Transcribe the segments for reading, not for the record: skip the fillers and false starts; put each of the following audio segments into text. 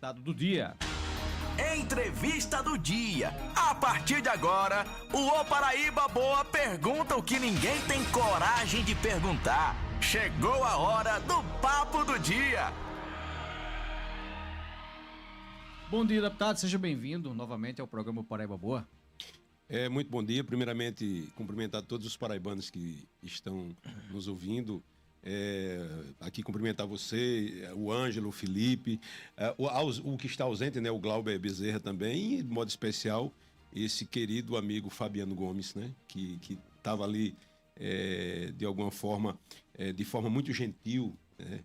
Dado do dia. Entrevista do dia. A partir de agora, o Ô Paraíba Boa pergunta o que ninguém tem coragem de perguntar. Chegou a hora do Papo do Dia. Bom dia, deputado. Seja bem-vindo novamente ao programa Paraíba Boa. Muito bom dia. Primeiramente, cumprimentar todos os paraibanos que estão nos ouvindo. Aqui cumprimentar você, o Ângelo, o Felipe, o que está ausente, né, o Glauber Bezerra também, e de modo especial esse querido amigo Fabiano Gomes, né, que estava ali de alguma forma, de forma muito gentil, né,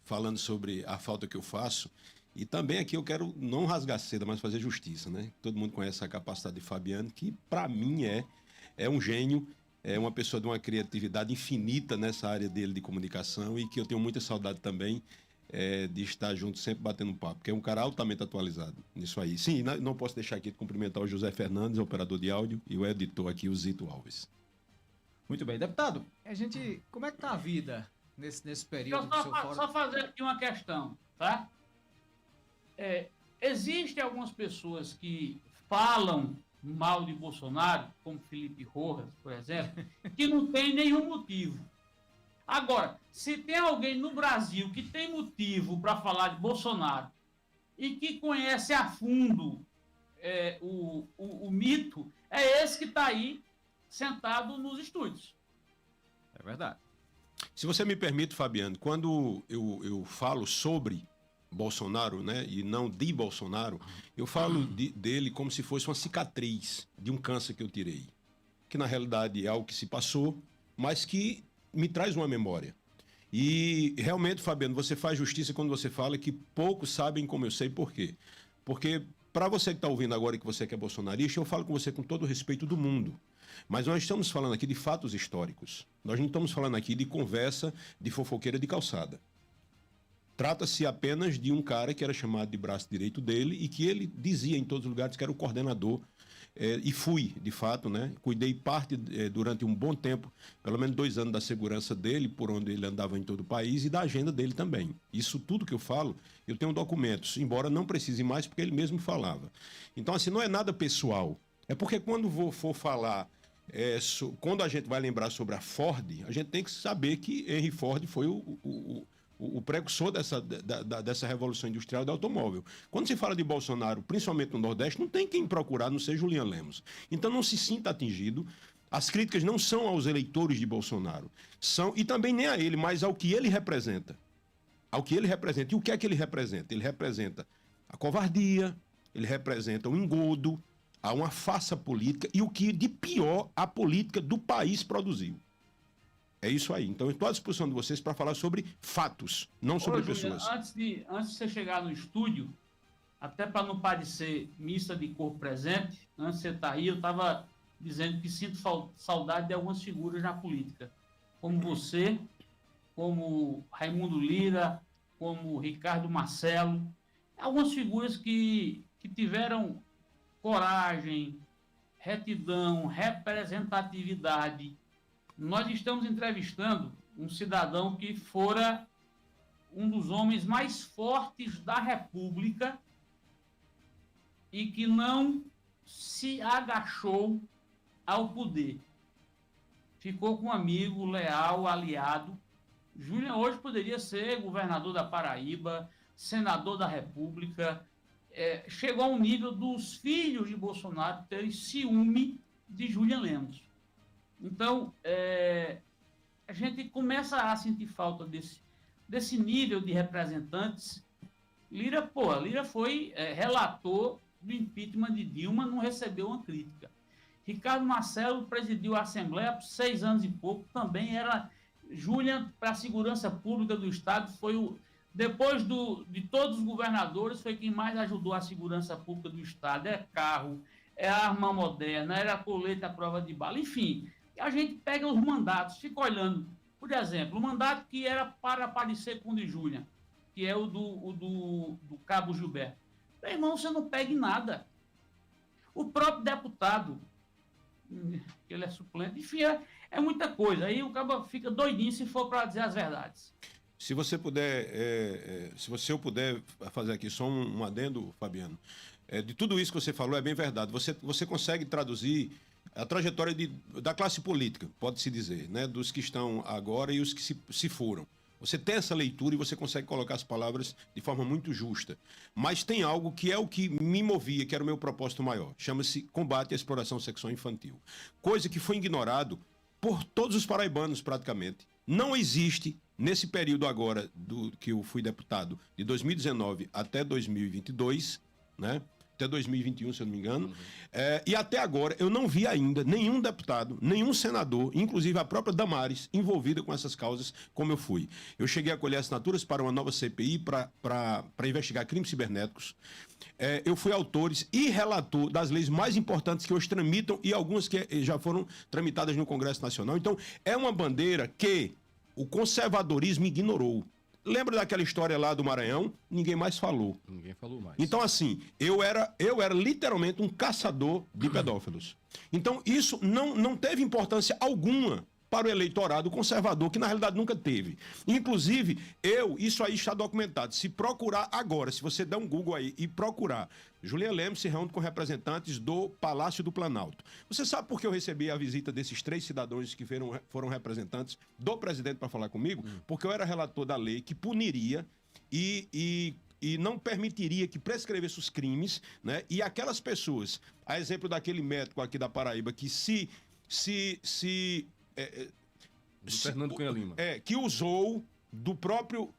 falando sobre a falta que eu faço. E também aqui eu quero não rasgar seda, mas fazer justiça, né? Todo mundo conhece a capacidade de Fabiano, que para mim é um gênio, é uma pessoa de uma criatividade infinita nessa área dele de comunicação e que eu tenho muita saudade também de estar junto, sempre batendo um papo, porque é um cara altamente atualizado nisso aí. Sim, não posso deixar aqui de cumprimentar o José Fernandes, operador de áudio, e o editor aqui, o Zito Alves. Muito bem, deputado. Como é que tá a vida nesse período? Só fazer aqui uma questão, tá? Existem algumas pessoas que falam mal de Bolsonaro, como Felipe Rojas, por exemplo, que não tem nenhum motivo. Agora, se tem alguém no Brasil que tem motivo para falar de Bolsonaro e que conhece a fundo o mito, é esse que está aí sentado nos estúdios. É verdade. Se você me permite, Fabiano, quando eu falo sobre Bolsonaro, né, e não de Bolsonaro, eu falo dele como se fosse uma cicatriz de um câncer que eu tirei, que na realidade é algo que se passou, mas que me traz uma memória. E realmente, Fabiano, você faz justiça quando você fala que poucos sabem como eu sei por quê. Porque para você que está ouvindo agora e que você que é bolsonarista, eu falo com você com todo o respeito do mundo. Mas nós estamos falando aqui de fatos históricos. Nós não estamos falando aqui de conversa de fofoqueira de calçada. Trata-se apenas de um cara que era chamado de braço direito dele e que ele dizia em todos os lugares que era o coordenador. E fui, de fato, né? Cuidei durante um bom tempo, pelo menos 2 anos, da segurança dele, por onde ele andava em todo o país, e da agenda dele também. Isso tudo que eu falo, eu tenho documentos, embora não precise mais, porque ele mesmo falava. Então, assim, não é nada pessoal. É porque quando for falar, quando a gente vai lembrar sobre a Ford, a gente tem que saber que Henry Ford foi o precursor dessa revolução industrial do automóvel. Quando se fala de Bolsonaro, principalmente no Nordeste, não tem quem procurar, não ser Julian Lemos. Então não se sinta atingido. As críticas não são aos eleitores de Bolsonaro, e também nem a ele, mas ao que ele representa. Ao que ele representa. E o que é que ele representa? Ele representa a covardia, ele representa o engodo, uma farsa política e o que de pior a política do país produziu. É isso aí. Então, eu estou à disposição de vocês para falar sobre fatos, não sobre pessoas. Antes de você chegar no estúdio, até para não parecer missa de corpo presente, antes de você estar aí, eu estava dizendo que sinto saudade de algumas figuras na política, como você, como Raimundo Lira, como Ricardo Marcelo, algumas figuras que tiveram coragem, retidão, representatividade. Nós estamos entrevistando um cidadão que fora um dos homens mais fortes da República e que não se agachou ao poder. Ficou com um amigo leal, aliado. Julian hoje poderia ser governador da Paraíba, senador da República. Chegou ao nível dos filhos de Bolsonaro terem ciúme de Julian Lemos. Então, a gente começa a sentir falta desse nível de representantes. Lira foi relator do impeachment de Dilma, não recebeu uma crítica. Ricardo Marcelo presidiu a Assembleia por 6 anos e pouco, também era Julian para a segurança pública do Estado, depois de todos os governadores, foi quem mais ajudou a segurança pública do Estado. É carro, é arma moderna, era colete à prova de bala, enfim. A gente pega os mandatos, fica olhando. Por exemplo, o mandato que era para parecer com o de Julian, que é o do Cabo Gilberto. Meu irmão, você não pega em nada. O próprio deputado, que ele é suplente, enfim, é muita coisa. Aí o cabo fica doidinho se for para dizer as verdades. Se você puder, se eu puder fazer aqui só um adendo, Fabiano, de tudo isso que você falou é bem verdade. Você consegue traduzir a trajetória da classe política, pode-se dizer, né? Dos que estão agora e os que se foram. Você tem essa leitura e você consegue colocar as palavras de forma muito justa. Mas tem algo que é o que me movia, que era o meu propósito maior. Chama-se combate à exploração sexual infantil. Coisa que foi ignorado por todos os paraibanos, praticamente. Não existe, nesse período agora que eu fui deputado, de 2019 até 2022, né? Até 2021, se eu não me engano. E até agora eu não vi ainda nenhum deputado, nenhum senador, inclusive a própria Damares, envolvida com essas causas, como eu fui. Eu cheguei a colher assinaturas para uma nova CPI para investigar crimes cibernéticos. Eu fui autor e relator das leis mais importantes que hoje tramitam e algumas que já foram tramitadas no Congresso Nacional. Então, é uma bandeira que o conservadorismo ignorou. Lembra daquela história lá do Maranhão? Ninguém mais falou. Ninguém falou mais. Então, assim, eu era literalmente um caçador de pedófilos. Então, isso não teve importância alguma para o eleitorado conservador, que na realidade nunca teve. Inclusive, isso aí está documentado. Se procurar agora, se você der um Google aí e procurar, Julian Lemos se reúne com representantes do Palácio do Planalto. Você sabe por que eu recebi a visita desses 3 cidadãos que foram representantes do presidente para falar comigo? Porque eu era relator da lei que puniria e não permitiria que prescrevesse os crimes, né? E aquelas pessoas, a exemplo daquele médico aqui da Paraíba, que Fernando Cunha Lima. Que usou do próprio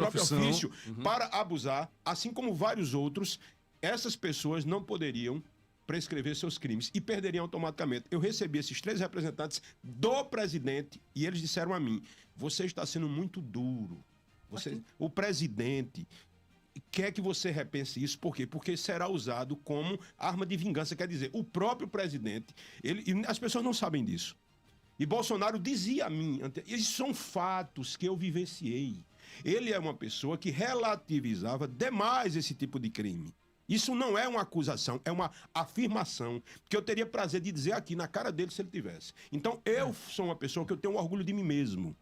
ofício para abusar, assim como vários outros, essas pessoas não poderiam prescrever seus crimes e perderiam automaticamente. Eu recebi esses 3 representantes do presidente e eles disseram a mim: você está sendo muito duro. O presidente quer que você repense isso. Por quê? Porque será usado como arma de vingança. Quer dizer, o próprio presidente, e as pessoas não sabem disso. E Bolsonaro dizia a mim, isso são fatos que eu vivenciei. Ele é uma pessoa que relativizava demais esse tipo de crime. Isso não é uma acusação, é uma afirmação que eu teria prazer de dizer aqui na cara dele se ele tivesse. Então, eu sou uma pessoa que eu tenho orgulho de mim mesmo.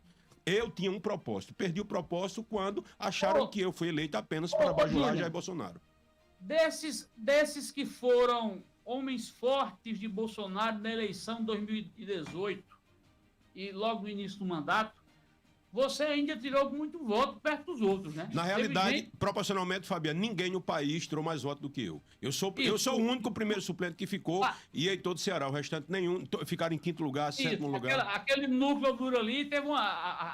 Eu tinha um propósito. Perdi o propósito quando acharam que eu fui eleito apenas para bajular Jair Bolsonaro. Desses que foram homens fortes de Bolsonaro na eleição de 2018 e logo no início do mandato, você ainda tirou muito voto perto dos outros, né? Na realidade, proporcionalmente, Fabiano, ninguém no país tirou mais voto do que eu. Eu sou o único primeiro suplente que ficou e aí todo o Ceará. O restante nenhum ficaram em 5º lugar, 7º lugar. Aquele núcleo duro ali, teve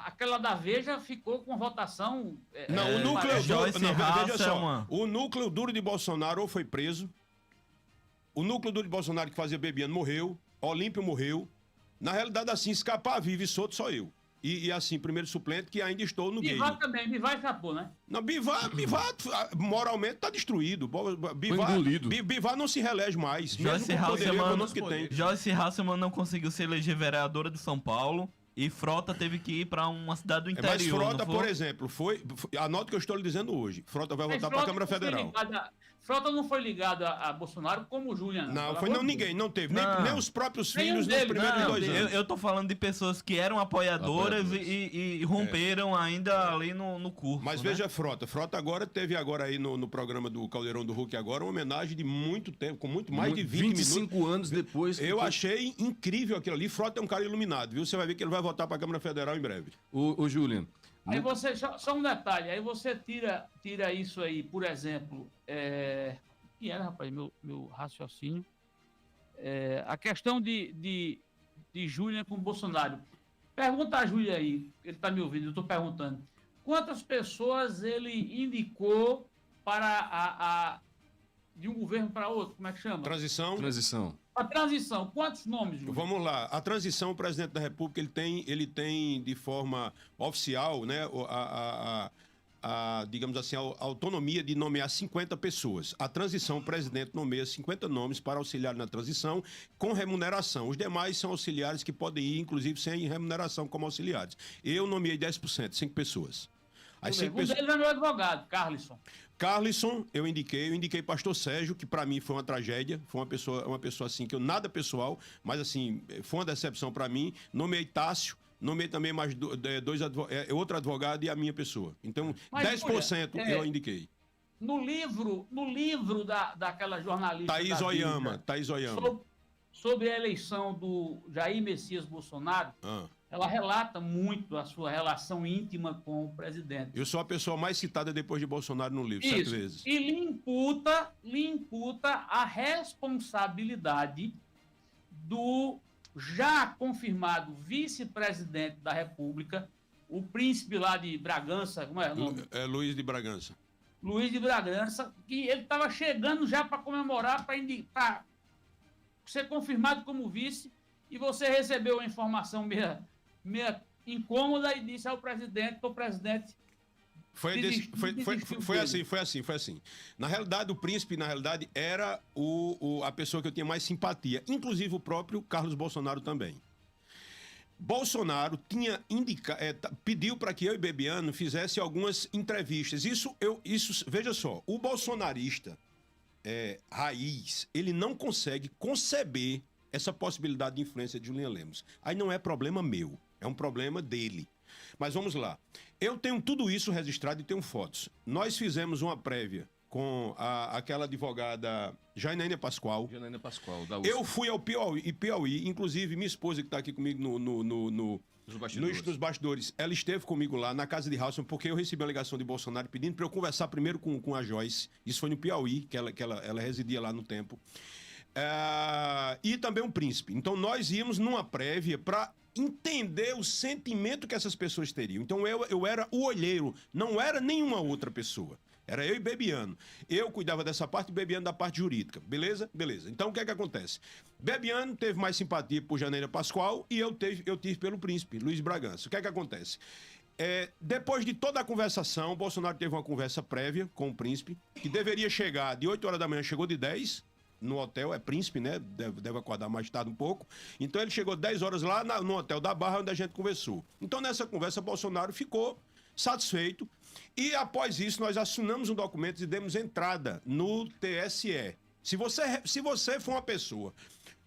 aquela da Veja ficou com votação... Não, o núcleo duro... Veja só, o núcleo duro de Bolsonaro ou foi preso, o núcleo duro de Bolsonaro que fazia Bebiano morreu, Olímpio morreu. Na realidade, assim, escapar vivo e solto só eu. E assim, primeiro suplente, que ainda estou no game. Bivar também, Bivar escapou, né? Não, Bivar moralmente está destruído. Bivar não se reelege mais, mesmo com o poder econômico que tem. Joyce Hasselmann não conseguiu se eleger vereadora de São Paulo e Frota teve que ir para uma cidade do interior. Mas Frota, por exemplo, anota o que eu estou lhe dizendo hoje. Frota vai voltar para a Câmara Federal. Frota não foi ligado a Bolsonaro como o Julian. Não, ninguém, não teve. Nem os próprios filhos nos primeiros 2 anos. Eu tô falando de pessoas que eram apoiadoras e romperam ainda ali no curso. Mas veja, Frota agora teve aí no programa do Caldeirão do Hulk agora uma homenagem de muito tempo, com muito mais de 25 anos depois. Eu achei incrível aquilo ali. Frota é um cara iluminado, viu? Você vai ver que ele vai voltar para a Câmara Federal em breve. Ô Julian. Aí você, só um detalhe, aí você tira isso aí, por exemplo, que era, rapaz, meu raciocínio, a questão de Julian com Bolsonaro. Pergunta a Júlia aí, ele está me ouvindo, eu estou perguntando, quantas pessoas ele indicou para de um governo para outro, como é que chama? Transição. A transição, quantos nomes, Júlio? Vamos lá. A transição, o presidente da República, ele tem de forma oficial, né, digamos assim, a autonomia de nomear 50 pessoas. A transição, o presidente nomeia 50 nomes para auxiliar na transição com remuneração. Os demais são auxiliares que podem ir, inclusive, sem remuneração como auxiliares. Eu nomeei 10%, 5 pessoas. As 5 pessoas... Ele é meu advogado, Carlisson, eu indiquei pastor Sérgio, que para mim foi uma tragédia, foi uma pessoa assim, que eu nada pessoal, mas assim, foi uma decepção para mim. Nomeei Tássio, nomeei também mais outro advogado e a minha pessoa. Então, Mas, 10% olha, eu indiquei. No livro daquela jornalista Thaís da Oyama. Veja, sobre a eleição do Jair Messias Bolsonaro, ela relata muito a sua relação íntima com o presidente. Eu sou a pessoa mais citada depois de Bolsonaro no livro, 7 vezes. E lhe imputa a responsabilidade do já confirmado vice-presidente da República, o príncipe lá de Bragança, como é o nome? Luiz de Bragança. Luiz de Bragança, que ele estava chegando já para comemorar, para ser confirmado como vice, e você recebeu a informação meia incômoda e disse ao presidente, o presidente Foi assim. Na realidade, o príncipe, era a pessoa que eu tinha mais simpatia. Inclusive o próprio Carlos Bolsonaro também. Bolsonaro pediu para que eu e Bebiano fizesse algumas entrevistas. Veja só, o bolsonarista raiz, ele não consegue conceber essa possibilidade de influência de Julian Lemos. Aí não é problema meu, é um problema dele. Mas vamos lá. Eu tenho tudo isso registrado e tenho fotos. Nós fizemos uma prévia com aquela advogada Janaína Pascoal. Janaína Pascoal, da USP. Eu fui ao Piauí, inclusive minha esposa que está aqui comigo nos bastidores, ela esteve comigo lá na casa de Halson, porque eu recebi uma ligação de Bolsonaro pedindo para eu conversar primeiro com a Joyce. Isso foi no Piauí, que ela residia lá no tempo. E também um príncipe. Então nós íamos numa prévia para entender o sentimento que essas pessoas teriam. Então eu era o olheiro, não era nenhuma outra pessoa. Era eu e Bebiano. Eu cuidava dessa parte e Bebiano da parte jurídica. Beleza? Beleza. Então o que é que acontece? Bebiano teve mais simpatia por Janaína Pascoal e eu tive pelo príncipe, Luiz Bragança. O que é que acontece? Depois de toda a conversação, o Bolsonaro teve uma conversa prévia com o príncipe, que deveria chegar de 8 horas da manhã, chegou de 10 no hotel, é príncipe, né? Deve acordar mais tarde um pouco. Então ele chegou 10 horas lá no hotel da Barra, onde a gente conversou. Então nessa conversa, Bolsonaro ficou satisfeito e após isso nós assinamos um documento e demos entrada no TSE. Se você for uma pessoa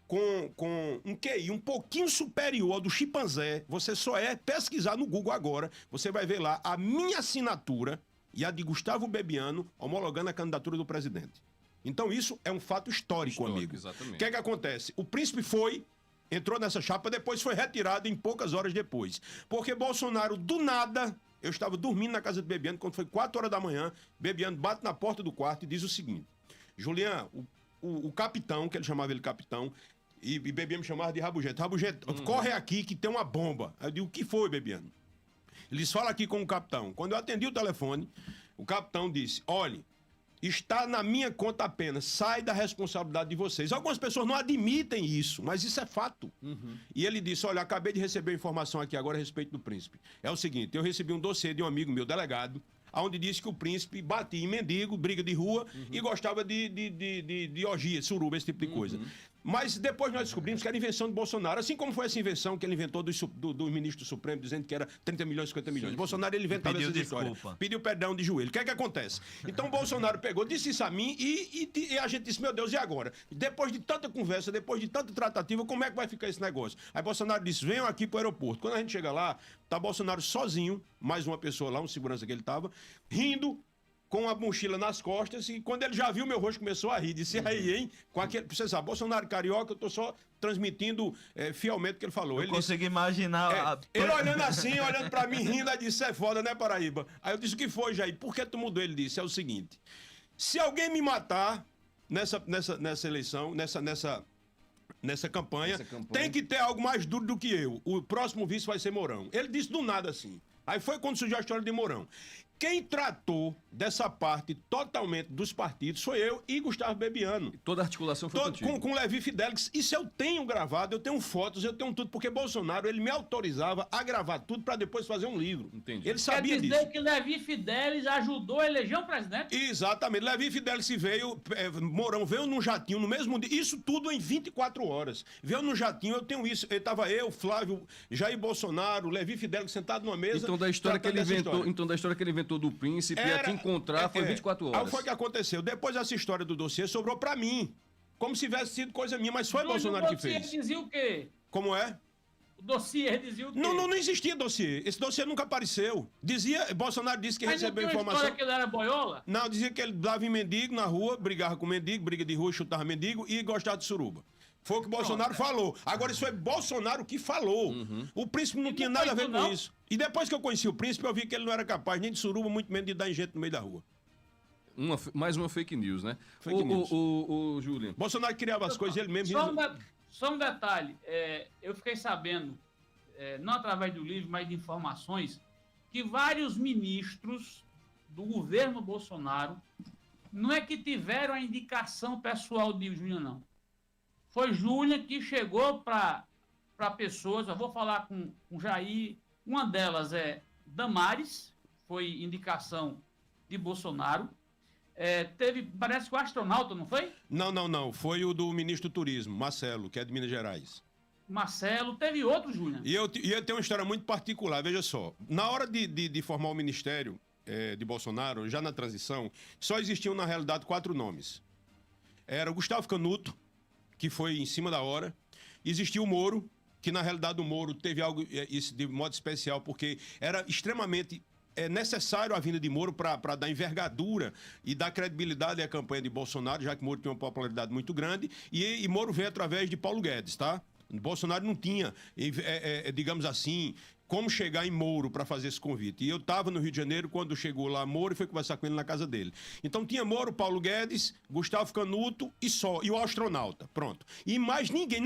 com um QI um pouquinho superior ao do chimpanzé, você só pesquisar no Google agora, você vai ver lá a minha assinatura e a de Gustavo Bebiano homologando a candidatura do presidente. Então isso é um fato histórico, amigo. Exatamente. O que é que acontece? O príncipe entrou nessa chapa, depois foi retirado em poucas horas depois. Porque Bolsonaro, do nada, eu estava dormindo na casa de Bebiano, quando foi 4 horas da manhã, Bebiano bate na porta do quarto e diz o seguinte: Julian, o capitão, que ele chamava ele capitão, e Bebiano me chamava de Rabugento. Rabugento, corre aqui que tem uma bomba. Aí eu digo, o que foi, Bebiano? Ele disse, fala aqui com o capitão. Quando eu atendi o telefone, o capitão disse, olhe, está na minha conta apenas, sai da responsabilidade de vocês. Algumas pessoas não admitem isso, mas isso é fato. E ele disse, olha, acabei de receber informação aqui agora a respeito do príncipe. É o seguinte, eu recebi um dossiê de um amigo meu, delegado, onde disse que o príncipe batia em mendigo, briga de rua, e gostava de orgia, suruba, esse tipo de coisa. Mas depois nós descobrimos que era invenção de Bolsonaro, assim como foi essa invenção que ele inventou do ministro do Supremo, dizendo que era 30 milhões, 50 milhões. Sim. Bolsonaro, ele inventava essas histórias. Pediu perdão de joelho. O que é que acontece? Então, Bolsonaro pegou, disse isso a mim e a gente disse, meu Deus, e agora? Depois de tanta conversa, depois de tanta tratativa, como é que vai ficar esse negócio? Aí Bolsonaro disse, venham aqui pro aeroporto. Quando a gente chega lá, tá Bolsonaro sozinho, mais uma pessoa lá, um segurança que ele tava, rindo, com a mochila nas costas, e quando ele já viu meu rosto, começou a rir. Disse, aí, hein? Com aquele, você sabe, Bolsonaro carioca, eu tô só transmitindo fielmente o que ele falou. Eu consigo imaginar... Ele olhando assim, olhando pra mim, rindo, aí disse, é foda, né, Paraíba? Aí eu disse, o que foi, Jair? Por que tu mudou? Ele disse, é o seguinte, se alguém me matar nessa eleição, nessa campanha, tem que ter algo mais duro do que eu. O próximo vice vai ser Mourão. Ele disse do nada assim. Aí foi quando surgiu a história de Mourão. Quem tratou dessa parte totalmente dos partidos foi eu e Gustavo Bebiano. E toda a articulação foi contigo. Com Levi Fidelix. Isso eu tenho gravado, eu tenho fotos, eu tenho tudo, porque Bolsonaro, ele me autorizava a gravar tudo para depois fazer um livro. Entendi. Ele sabia disso. Quer dizer que Levi Fidelix ajudou a eleger o presidente? Exatamente. Levi Fidelix veio, Mourão veio num jatinho no mesmo dia, isso tudo em 24 horas. Veio no jatinho, eu tenho isso. Estava eu, Flávio, Jair Bolsonaro, Levi Fidelix sentado numa mesa. Então da história que ele inventou, do príncipe, ia te encontrar, foi 24 horas. Aí foi o que aconteceu. Depois dessa história do dossiê sobrou pra mim. Como se tivesse sido coisa minha, mas foi Bolsonaro que fez. Dizia o quê? Como é? O dossiê dizia o quê? Não existia dossiê. Esse dossiê nunca apareceu. Bolsonaro disse que Mas recebeu não tinha uma informação. história que ele era boiola? Não, dizia que ele dava em mendigo na rua, brigava com mendigo, briga de rua, chutava mendigo e gostava de suruba. Foi o que o Bolsonaro falou. Agora, isso é Bolsonaro que falou. O príncipe não tinha nada a ver com isso. E depois que eu conheci o príncipe, eu vi que ele não era capaz nem de suruba, muito menos de dar em gente no meio da rua. Mais uma fake news, né? Fake news. Julian. Bolsonaro criava as coisas ele mesmo. Só um detalhe. Eu fiquei sabendo, não através do livro, mas de informações, que vários ministros do governo Bolsonaro não é que tiveram a indicação pessoal de Júnior, não. Foi Júnior que chegou para pessoas, eu vou falar com Jair, uma delas é Damares, foi indicação de Bolsonaro. Teve, parece que o astronauta, não foi? Não. Foi o do ministro do Turismo, Marcelo, que é de Minas Gerais. Marcelo, teve outro, Júnior. E eu tenho uma história muito particular, veja só. Na hora de formar o ministério de Bolsonaro, já na transição, só existiam, na realidade, 4 nomes. Era o Gustavo Canuto, que foi em cima da hora. Existia o Moro, que na realidade o Moro teve algo isso de modo especial, porque era extremamente necessário a vinda de Moro para dar envergadura e dar credibilidade à campanha de Bolsonaro, já que Moro tinha uma popularidade muito grande, e Moro veio através de Paulo Guedes, tá? Bolsonaro não tinha, digamos assim, como chegar em Moro para fazer esse convite. E eu estava no Rio de Janeiro quando chegou lá Moro e foi conversar com ele na casa dele. Então tinha Moro, Paulo Guedes, Gustavo Canuto e o astronauta. Pronto. E mais ninguém.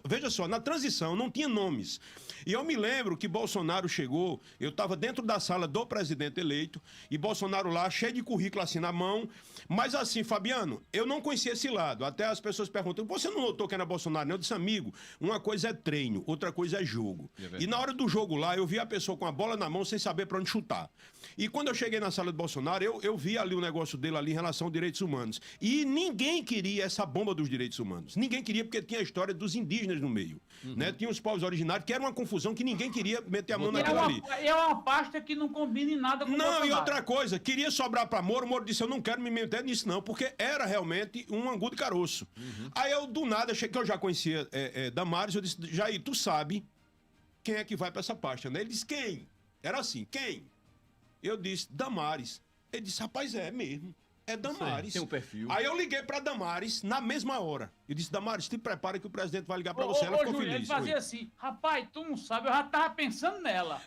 Veja só, na transição não tinha nomes. E eu me lembro que Bolsonaro chegou, eu estava dentro da sala do presidente eleito, e Bolsonaro lá, cheio de currículo assim na mão. Mas assim, Fabiano, eu não conhecia esse lado. Até as pessoas perguntam, você não notou que era Bolsonaro? Eu disse, amigo, uma coisa é treino, outra coisa é jogo. E na hora do jogo lá, eu vi a pessoa com a bola na mão sem saber para onde chutar. E quando eu cheguei na sala de Bolsonaro, eu vi ali o negócio dele ali em relação aos direitos humanos. E ninguém queria essa bomba dos direitos humanos. Ninguém queria porque tinha a história dos indígenas no meio. Né? Tinha os povos originários, que era uma confusão que ninguém queria meter a mão naquilo ali. É uma pasta que não combina em nada com o Bolsonaro. Não, e outra coisa, queria sobrar para Moro, Moro disse, eu não quero me meter nisso não, porque era realmente um angu de caroço. Aí eu, do nada, achei que eu já conhecia Damares, eu disse, Jair, tu sabe quem é que vai para essa pasta, né? Ele disse, quem? Era assim, quem? Eu disse, Damares. Ele disse, rapaz, é mesmo. É Damares. Tem um perfil. Aí eu liguei pra Damares na mesma hora. Eu disse, Damares, te prepara que o presidente vai ligar pra você. Ela ficou Júlio, feliz. ele fazia assim, rapaz, tu não sabe, eu já tava pensando nela.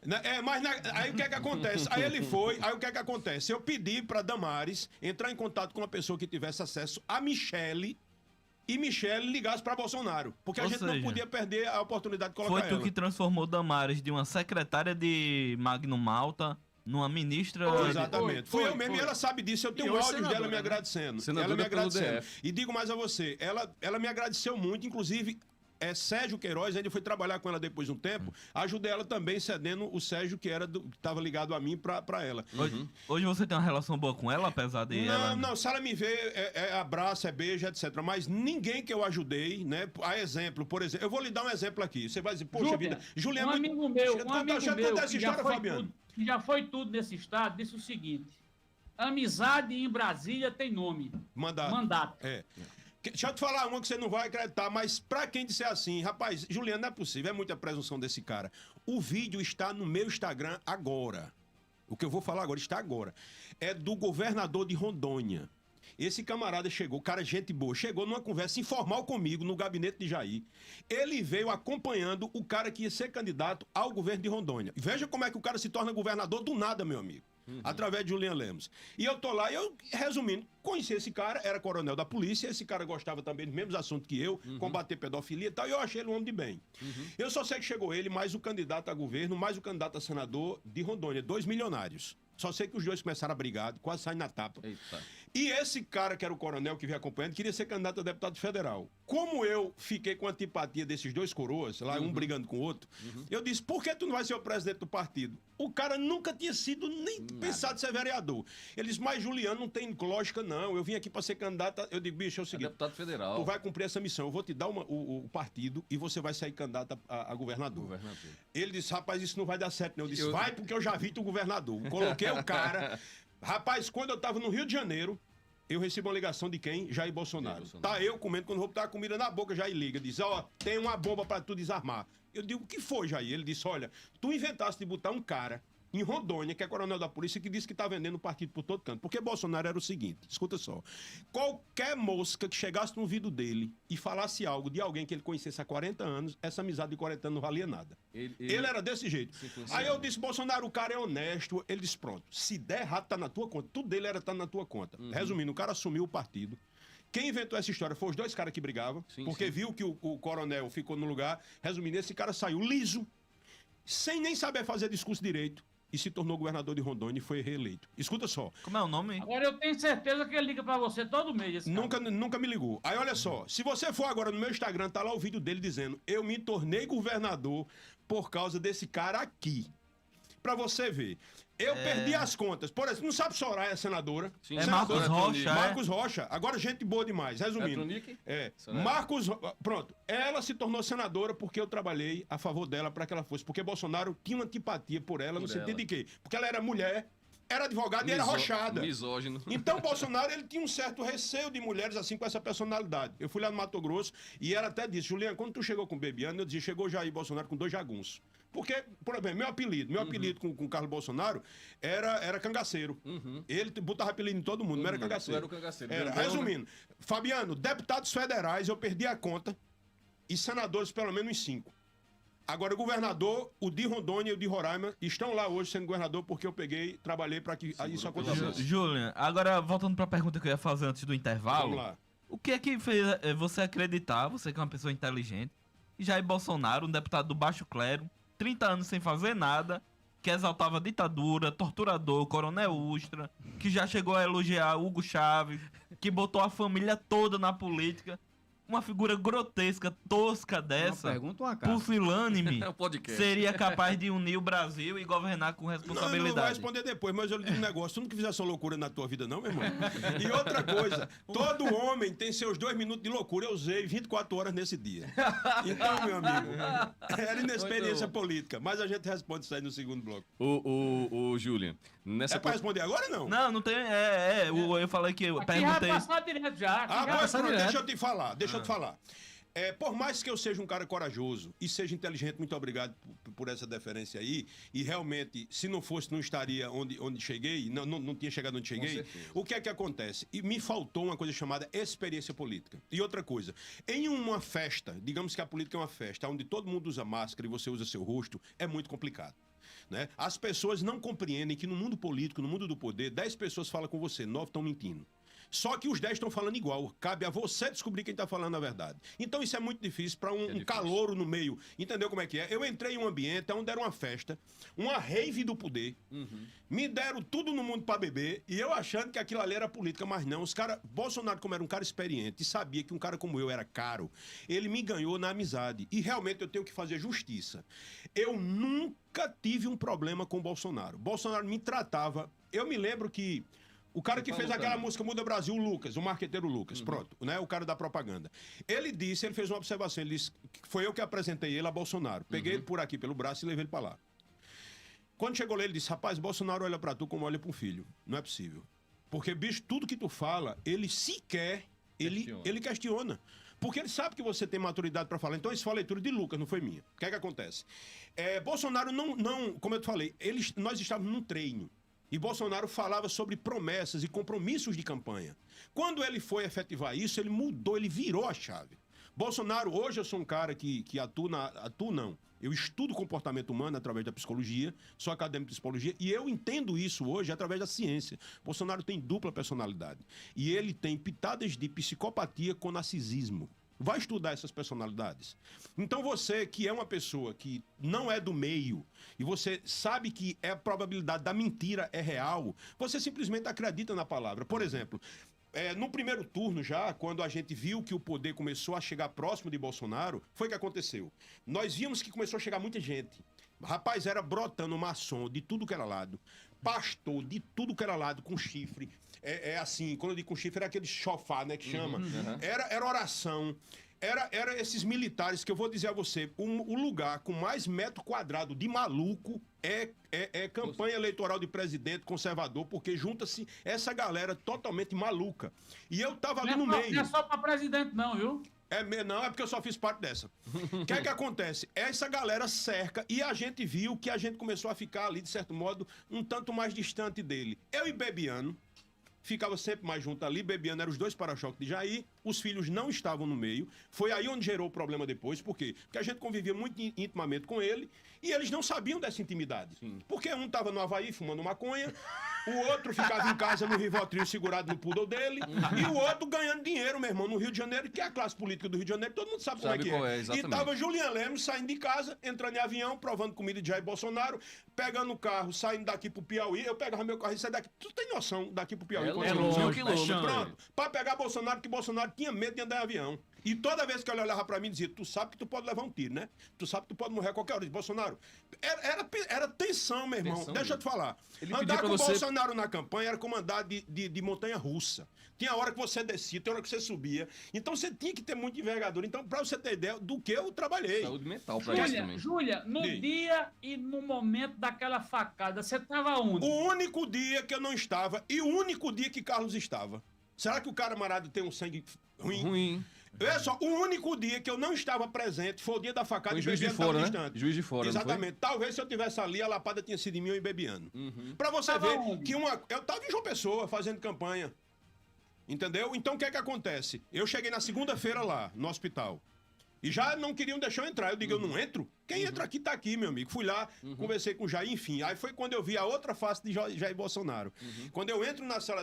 Aí o que é que acontece? Aí ele foi, aí o que é que acontece? Eu pedi pra Damares entrar em contato com uma pessoa que tivesse acesso a Michele, e Michele ligasse pra Bolsonaro. Porque a gente não podia perder a oportunidade de colocar ela. Foi tu que transformou Damares de uma secretária de Magno Malta numa ministra... Exatamente. Foi eu mesmo e ela sabe disso. Eu tenho áudios dela me agradecendo. Ela me agradecendo. E digo mais a você, ela me agradeceu muito, inclusive... Sérgio Queiroz, ainda foi trabalhar com ela depois de um tempo, ajudei ela também cedendo o Sérgio, que estava ligado a mim, pra ela. Hoje você tem uma relação boa com ela, apesar de ela... Não, se ela me vê, abraço, beija, etc. Mas ninguém que eu ajudei, né? A exemplo, por exemplo, eu vou lhe dar um exemplo aqui. Você vai dizer, poxa vida, Juliano... Um amigo meu, que já foi tudo nesse estado, disse o seguinte, amizade em Brasília tem nome. Mandato. Deixa eu te falar uma que você não vai acreditar, mas pra quem disser assim, rapaz, Juliano, não é possível, é muita presunção desse cara. O vídeo está no meu Instagram agora. O que eu vou falar agora está agora. É do governador de Rondônia. Esse camarada chegou, cara, gente boa, chegou numa conversa informal comigo no gabinete de Jair. Ele veio acompanhando o cara que ia ser candidato ao governo de Rondônia. Veja como é que o cara se torna governador do nada, meu amigo. Através de Julian Lemos. E eu tô lá, resumindo, conheci esse cara, era coronel da polícia, esse cara gostava também dos mesmos assuntos que eu, combater pedofilia e tal, e eu achei ele um homem de bem. Eu só sei que chegou ele, mais o candidato a governo, mais o candidato a senador de Rondônia, 2 milionários. Só sei que os dois começaram a brigar, quase saem na tapa. Eita. E esse cara, que era o coronel que vinha acompanhando, queria ser candidato a deputado federal. Como eu fiquei com antipatia desses dois coroas, lá um brigando com o outro, eu disse, por que tu não vai ser o presidente do partido? O cara nunca tinha sido nem pensado em ser vereador. Ele disse, mas Juliano, não tem lógica não, eu vim aqui para ser candidato. Eu digo, bicho, é o seguinte, deputado federal. Tu vai cumprir essa missão, eu vou te dar o partido e você vai sair candidato a governador. Ele disse, rapaz, isso não vai dar certo não. Eu disse, vai porque eu já vi tu governador. Coloquei o cara. Rapaz, quando eu tava no Rio de Janeiro, eu recebo uma ligação de quem? Jair Bolsonaro. Tá eu comendo, quando vou botar a comida na boca, Jair liga, diz, tem uma bomba pra tu desarmar. Eu digo, o que foi, Jair? Ele disse, olha, tu inventaste de botar um cara em Rondônia, que é coronel da polícia, que disse que tá vendendo o partido por todo canto. Porque Bolsonaro era o seguinte, escuta só, qualquer mosca que chegasse no ouvido dele e falasse algo de alguém que ele conhecesse há 40 anos, essa amizade de 40 anos não valia nada. Ele era desse jeito. Aí eu disse, Bolsonaro, o cara é honesto. Ele disse, pronto, se der errado, tá na tua conta. Tudo dele era tá na tua conta. Resumindo, o cara assumiu o partido. Quem inventou essa história foi os dois caras que brigavam, porque viu que o coronel ficou no lugar. Resumindo, esse cara saiu liso, sem nem saber fazer discurso direito, e se tornou governador de Rondônia e foi reeleito. Escuta só. Como é o nome? Agora eu tenho certeza que ele liga pra você todo mês. Esse cara. Nunca me ligou. Aí olha só, se você for agora no meu Instagram, tá lá o vídeo dele dizendo, eu me tornei governador por causa desse cara aqui. Pra você ver. Eu perdi as contas. Por exemplo, não sabe Soraya, senadora? É Marcos Rocha, Marcos Rocha. Agora, gente boa demais. Resumindo. Marcos... Pronto. Ela se tornou senadora porque eu trabalhei a favor dela para que ela fosse. Porque Bolsonaro tinha uma antipatia por ela, no sentido de quê? Porque ela era mulher, era advogada e era arrochada. Misógino. Então, Bolsonaro, ele tinha um certo receio de mulheres assim com essa personalidade. Eu fui lá no Mato Grosso e ela até disse, Juliano, quando tu chegou com o Bebiano, eu disse, chegou Jair Bolsonaro com 2 jagunços. Porque, por exemplo, meu apelido com o Carlos Bolsonaro era cangaceiro. Ele botava apelido em todo mundo, não era cangaceiro. Era o cangaceiro. Resumindo, Fabiano, deputados federais, eu perdi a conta, e senadores, pelo menos uns 5. Agora, o governador, o de Rondônia e o de Roraima, estão lá hoje sendo governador porque eu trabalhei para que isso acontecesse. Julian, agora voltando para a pergunta que eu ia fazer antes do intervalo. Vamos lá. O que é que fez você acreditar, você que é uma pessoa inteligente, e Jair Bolsonaro, um deputado do baixo clero, 30 anos sem fazer nada, que exaltava a ditadura, torturador, coronel Ustra, que já chegou a elogiar Hugo Chávez, que botou a família toda na política, uma figura grotesca, tosca dessa, pusilânime, seria capaz de unir o Brasil e governar com responsabilidade. Não vai responder depois, mas eu lhe digo um negócio, tu nunca fizesse essa loucura na tua vida não, meu irmão? E outra coisa, todo homem tem seus 2 minutos de loucura, eu usei 24 horas nesse dia. Então, meu amigo, era inexperiência política, mas a gente responde isso aí no segundo bloco. O Julian, É pra responder agora ou não? Não, não tem, eu falei que eu perguntei... Vai passar direto já. Deixa eu te falar, deixa eu te falar. Por mais que eu seja um cara corajoso e seja inteligente, muito obrigado por essa deferência aí, e realmente, se não fosse, não estaria onde cheguei, não tinha chegado onde cheguei, o que é que acontece? E me faltou uma coisa chamada experiência política. E outra coisa, em uma festa, digamos que a política é uma festa, onde todo mundo usa máscara e você usa seu rosto, é muito complicado. Né? As pessoas não compreendem que no mundo político, no mundo do poder, 10 pessoas falam com você, 9 estão mentindo. Só que os 10 estão falando igual. Cabe a você descobrir quem está falando a verdade. Então isso é muito difícil para um calouro no meio. Entendeu como é que é? Eu entrei em um ambiente onde era uma festa, uma rave do poder. Me deram tudo no mundo para beber e eu achando que aquilo ali era política, mas não. Os caras... Bolsonaro, como era um cara experiente e sabia que um cara como eu era caro, ele me ganhou na amizade. E realmente eu tenho que fazer justiça. Eu nunca tive um problema com o Bolsonaro. Bolsonaro me tratava... Eu me lembro que o cara que fez aquela música Muda Brasil, o Lucas, o marqueteiro Lucas, pronto, né? O cara da propaganda. Ele fez uma observação, ele disse que foi eu que apresentei ele a Bolsonaro. Peguei ele por aqui, pelo braço e levei ele pra lá. Quando chegou lá, ele disse, rapaz, Bolsonaro olha pra tu como olha pra um filho. Não é possível. Porque, bicho, tudo que tu fala, ele sequer, ele questiona. Porque ele sabe que você tem maturidade pra falar. Então, isso foi a leitura de Lucas, não foi minha. O que é que acontece? Bolsonaro não, como eu te falei, nós estávamos num treino. E Bolsonaro falava sobre promessas e compromissos de campanha. Quando ele foi efetivar isso, ele mudou, ele virou a chave. Bolsonaro, hoje eu sou um cara que atuo não. Eu estudo comportamento humano através da psicologia, sou acadêmico de psicologia, e eu entendo isso hoje através da ciência. Bolsonaro tem dupla personalidade. E ele tem pitadas de psicopatia com narcisismo. Vai estudar essas personalidades. Então você que é uma pessoa que não é do meio e você sabe que a probabilidade da mentira é real, você simplesmente acredita na palavra. Por exemplo, no primeiro turno já, quando a gente viu que o poder começou a chegar próximo de Bolsonaro, foi o que aconteceu. Nós vimos que começou a chegar muita gente. Rapaz, era brotando maçom de tudo que era lado, pastor de tudo que era lado, com chifre. Assim, quando eu digo com chifre, era aquele chofá, né, que chama. Era oração. Era esses militares que eu vou dizer a você, o lugar com mais metro quadrado de maluco é campanha eleitoral de presidente conservador, porque junta-se essa galera totalmente maluca. E eu tava ali no meio. Não é só pra presidente não, viu? Não, é porque eu só fiz parte dessa. O que é que acontece? Essa galera cerca e a gente viu que a gente começou a ficar ali, de certo modo, um tanto mais distante dele. Eu e Bebiano ficava sempre mais junto ali. Bebiano eram os dois para-choques de Jair, os filhos não estavam no meio. Foi aí onde gerou o problema depois. Por quê? Porque a gente convivia muito intimamente com ele e eles não sabiam dessa intimidade. Sim. Porque um estava no Havaí fumando maconha, o outro ficava em casa no Rivotril segurado no poodle dele, e o outro ganhando dinheiro, meu irmão, no Rio de Janeiro, que é a classe política do Rio de Janeiro, todo mundo sabe como é que é. E tava Julian Lemos saindo de casa, entrando em avião, provando comida de Jair Bolsonaro, pegando o carro, saindo daqui pro Piauí. Eu pegava meu carro e saía daqui. Tu tem noção daqui pro Piauí? É longe, um quilômetro. Pronto. Pra pegar Bolsonaro, porque Bolsonaro tinha medo de andar em avião. E toda vez que ele olhava pra mim, dizia, tu sabe que tu pode levar um tiro, né? Tu sabe que tu pode morrer a qualquer hora. Eu disse, Bolsonaro, era tensão, meu irmão. Tensão, deixa eu te falar. Andar com o Bolsonaro na campanha era como andar de montanha-russa. Tinha hora que você descia, tinha hora que você subia. Então você tinha que ter muita envergadura. Então, pra você ter ideia do que eu trabalhei. Saúde mental pra isso também. Júlia, no dia e no momento daquela facada, você tava onde? O único dia que eu não estava e o único dia que Carlos estava. Será que o camarada tem um sangue ruim? Olha só, o único dia que eu não estava presente foi o dia da facada em Juiz de Fora, né? Distante. Juiz de Fora, exatamente. Talvez se eu tivesse ali, a lapada tinha sido em mim ou em Bebiano. Pra você Tava ver onde? que eu tava em João Pessoa fazendo campanha. Entendeu? Então o que é que acontece? Eu cheguei na segunda-feira lá, no hospital. E já não queriam deixar eu entrar. Eu digo, eu não entro? Quem entra aqui tá aqui, meu amigo. Fui lá, conversei com o Jair, enfim. Aí foi quando eu vi a outra face de Jair Bolsonaro. Quando eu entro na sala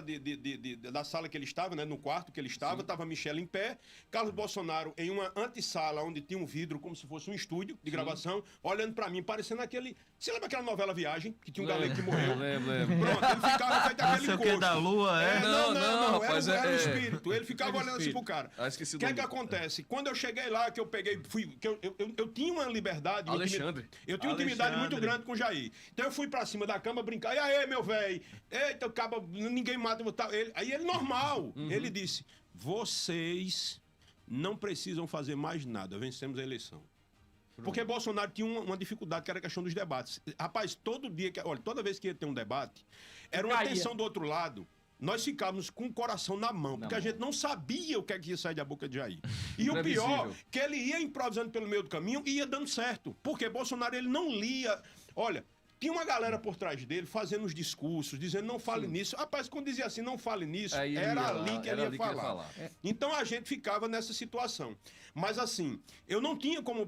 da sala que ele estava, né, no quarto que ele estava, tava a Michelle em pé, Carlos Bolsonaro em uma antessala onde tinha um vidro como se fosse um estúdio de gravação, olhando pra mim, parecendo aquele... Você lembra aquela novela Viagem? Que tinha um galego que morreu? Lembro. Pronto, ele ficava feito aquele Não sei o que da lua, é? Não, rapaz, era o espírito. Ele ficava olhando assim pro cara. Esqueci O que é que acontece? Quando eu cheguei lá, que eu peguei, eu tinha uma liberdade... Alexandre. Eu tinha uma intimidade muito grande com o Jair. Então eu fui pra cima da cama brincar. E aí, meu velho? Eita, acaba, ninguém mata. Aí ele normal. Ele disse, vocês não precisam fazer mais nada. Vencemos a eleição. Porque Bolsonaro tinha uma dificuldade, que era a questão dos debates. Rapaz, toda vez que ia ter um debate, era uma tensão do outro lado. Nós ficávamos com o coração na mão, porque a gente não sabia o que é que ia sair da boca de Jair. E o pior, que ele ia improvisando pelo meio do caminho e ia dando certo. Porque Bolsonaro, ele não lia... Olha, tinha uma galera por trás dele fazendo os discursos, dizendo não fale nisso. Rapaz, quando dizia assim, não fale nisso, era ali que ele ia falar. Então a gente ficava nessa situação. Mas assim, eu não tinha como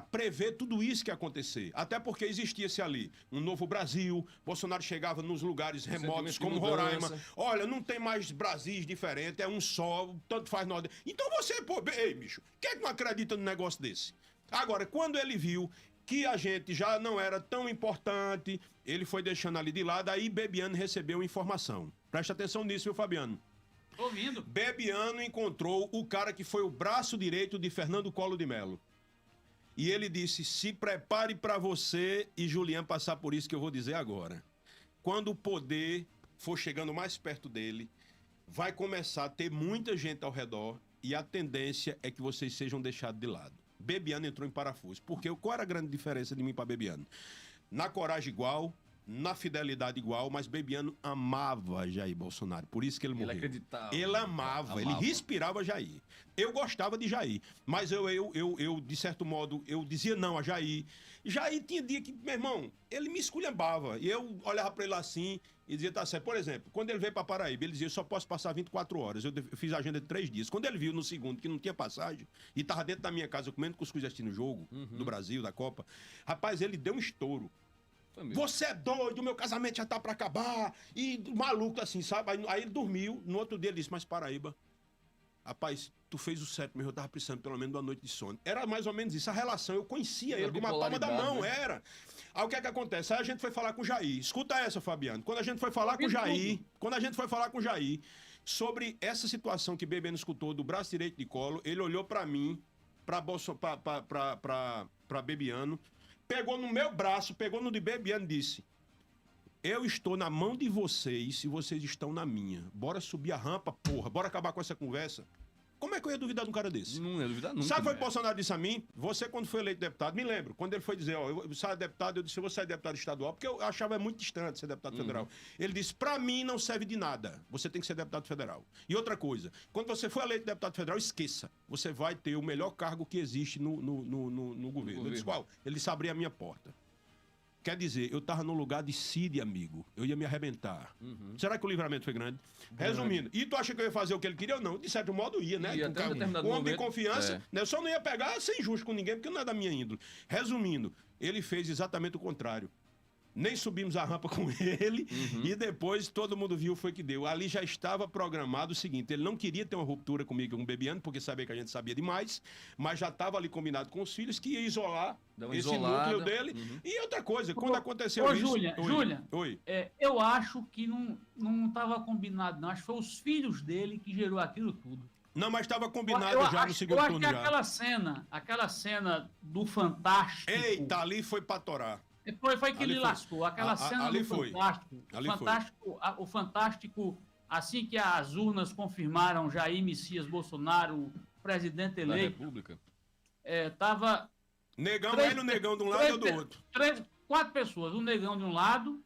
prever tudo isso que ia acontecer. Até porque existia-se ali um novo Brasil, Bolsonaro chegava nos lugares remotos como Roraima. Olha, não tem mais Brasis diferente, é um só, tanto faz nós. Então você, ei, bicho, quem é que não acredita num negócio desse? Agora, quando ele viu que a gente já não era tão importante, ele foi deixando ali de lado, aí Bebiano recebeu informação. Presta atenção nisso, viu, Fabiano? Tô ouvindo. Bebiano encontrou o cara que foi o braço direito de Fernando Collor de Mello. E ele disse, se prepare para você e Julian passar por isso que eu vou dizer agora. Quando o poder for chegando mais perto dele, vai começar a ter muita gente ao redor e a tendência é que vocês sejam deixados de lado. Bebiano entrou em parafuso. Porque qual era a grande diferença de mim para Bebiano? Na coragem igual, na fidelidade igual, mas Bebiano amava Jair Bolsonaro. Por isso que ele morreu. Ele acreditava. Ele amava, ele respirava Jair. Eu gostava de Jair, mas eu de certo modo, eu dizia não a Jair. Jair tinha dia que, meu irmão, ele me esculhambava. E eu olhava para ele assim e dizia, tá certo. Por exemplo, quando ele veio para Paraíba, ele dizia, eu só posso passar 24 horas. Eu fiz a agenda de 3 dias. Quando ele viu no segundo que não tinha passagem e tava dentro da minha casa comendo cuscuz assistindo o jogo do Brasil, da Copa, rapaz, ele deu um estouro. Você é doido, o meu casamento já tá pra acabar. E maluco assim, sabe? Aí ele dormiu, no outro dia ele disse, mas Paraíba, rapaz, tu fez o certo, mas eu tava precisando pelo menos de uma noite de sono. Era mais ou menos isso, a relação, eu conhecia ele com uma palma da mão, né? era. Aí o que é que acontece? Aí a gente foi falar com o Jair. Escuta essa, Fabiano. Quando a gente foi falar com o Jair, sobre essa situação que Bebiano escutou do braço direito de Collor, ele olhou pra mim, pra Bebiano, pegou no meu braço, pegou no de Bebiano e disse, eu estou na mão de vocês e vocês estão na minha. Bora subir a rampa, porra. Bora acabar com essa conversa. Como é que eu ia duvidar de um cara desse? Não ia duvidar nunca. Sabe o que o velho. Bolsonaro disse a mim? Você, quando foi eleito deputado, me lembro, quando ele foi dizer, ó, eu saio deputado, eu disse, eu vou sair deputado estadual, porque eu achava muito distante ser deputado federal. Ele disse, pra mim não serve de nada, você tem que ser deputado federal. E outra coisa, quando você for eleito deputado federal, esqueça, você vai ter o melhor cargo que existe no governo. Eu disse, qual? Ele disse, abrir a minha porta. Quer dizer, eu estava no lugar de Cid, amigo. Eu ia me arrebentar. Será que o livramento foi grande? Resumindo, e tu acha que eu ia fazer o que ele queria ou não? De certo modo ia, né? E até um determinado Um homem de momento, confiança, né? Eu só não ia pegar sem justo com ninguém, porque não é da minha índole. Resumindo, ele fez exatamente o contrário. Nem subimos a rampa com ele e depois todo mundo viu foi que deu. Ali já estava programado o seguinte, ele não queria ter uma ruptura comigo com o Bebiano, porque sabia que a gente sabia demais, mas já estava ali combinado com os filhos que ia isolar esse núcleo dele. E outra coisa, quando aconteceu isso... Júlia, Oi. Eu acho que não estava combinado, não. Acho que foi os filhos dele que gerou aquilo tudo. Não, mas estava combinado já no segundo turno. Eu acho que aquela cena do Fantástico... Eita, ali foi pra torar. Foi que ele lascou. Aquela cena ali do foi. Fantástico. O Fantástico, assim que as urnas confirmaram Jair Messias Bolsonaro, presidente Da eleito, República. Negão vai no negão de um lado ou do outro. 4 pessoas. Um negão de um lado,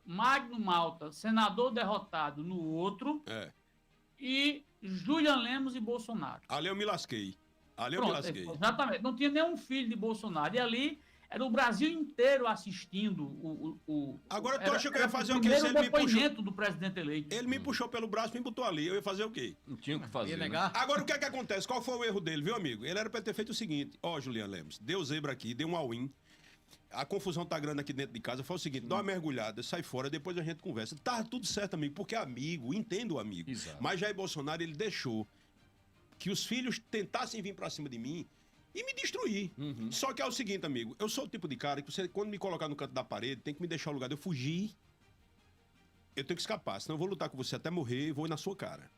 Magno Malta, senador derrotado no outro, e Julian Lemos e Bolsonaro. Ali eu me lasquei. Exatamente. Não tinha nenhum filho de Bolsonaro. E ali... Era o Brasil inteiro assistindo o Agora tu acha que eu ia fazer o quê? Primeiro depoimento do presidente eleito. Ele me puxou pelo braço e me botou ali. Eu ia fazer o quê? Não tinha o que fazer. Ia né? negar? Agora o que é que acontece? Qual foi o erro dele, viu, amigo? Ele era pra ter feito o seguinte. Ó, Julian Lemos, deu zebra aqui, deu um all-in. A confusão tá grande aqui dentro de casa. Foi o seguinte, dá uma mergulhada, sai fora, depois a gente conversa. Tá tudo certo, amigo, porque é amigo, entendo o amigo. Exato. Mas Jair Bolsonaro, ele deixou que os filhos tentassem vir pra cima de mim e me destruir. Só que é o seguinte, amigo, eu sou o tipo de cara que você, quando me colocar no canto da parede, tem que me deixar o lugar de eu fugir. Eu tenho que escapar, senão eu vou lutar com você até morrer e vou ir na sua cara.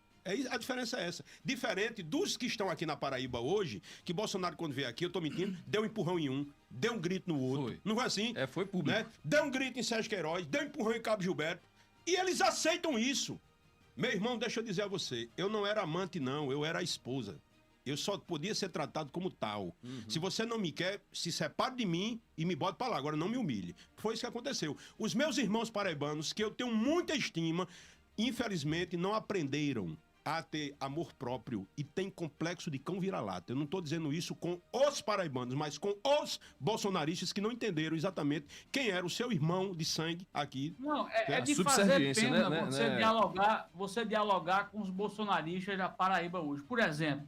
A diferença é essa. Diferente dos que estão aqui na Paraíba hoje, que Bolsonaro, quando veio aqui, eu tô mentindo, deu um empurrão em um, deu um grito no outro. Foi. Não foi assim? Foi público. Né? Deu um grito em Sérgio Queiroz, deu um empurrão em Cabo Gilberto. E eles aceitam isso. Meu irmão, deixa eu dizer a você, eu não era amante, não, eu era a esposa. Eu só podia ser tratado como tal. Se você não me quer, se separe de mim e me bote pra lá. Agora não me humilhe. Foi isso que aconteceu. Os meus irmãos paraibanos, que eu tenho muita estima, infelizmente não aprenderam a ter amor próprio e tem complexo de cão vira-lata. Eu não estou dizendo isso com os paraibanos, mas com os bolsonaristas que não entenderam exatamente quem era o seu irmão de sangue aqui. Não, é de fazer subserviência, pena né? você dialogar com os bolsonaristas da Paraíba hoje. Por exemplo,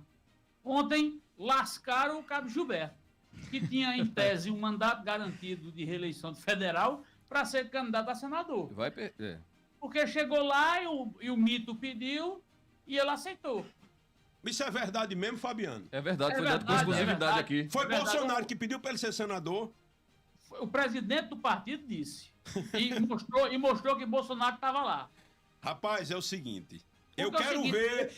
ontem lascaram o Cabo Gilberto, que tinha em tese um mandato garantido de reeleição federal para ser candidato a senador. Vai perder. Porque chegou lá e o mito pediu e ele aceitou. Isso é verdade mesmo, Fabiano? É verdade, É foi dado com verdade, exclusividade aqui. Foi verdade. Bolsonaro que pediu para ele ser senador. O presidente do partido disse. E mostrou que Bolsonaro estava lá. Rapaz, é o seguinte. Porque Eu é o quero seguinte, ver.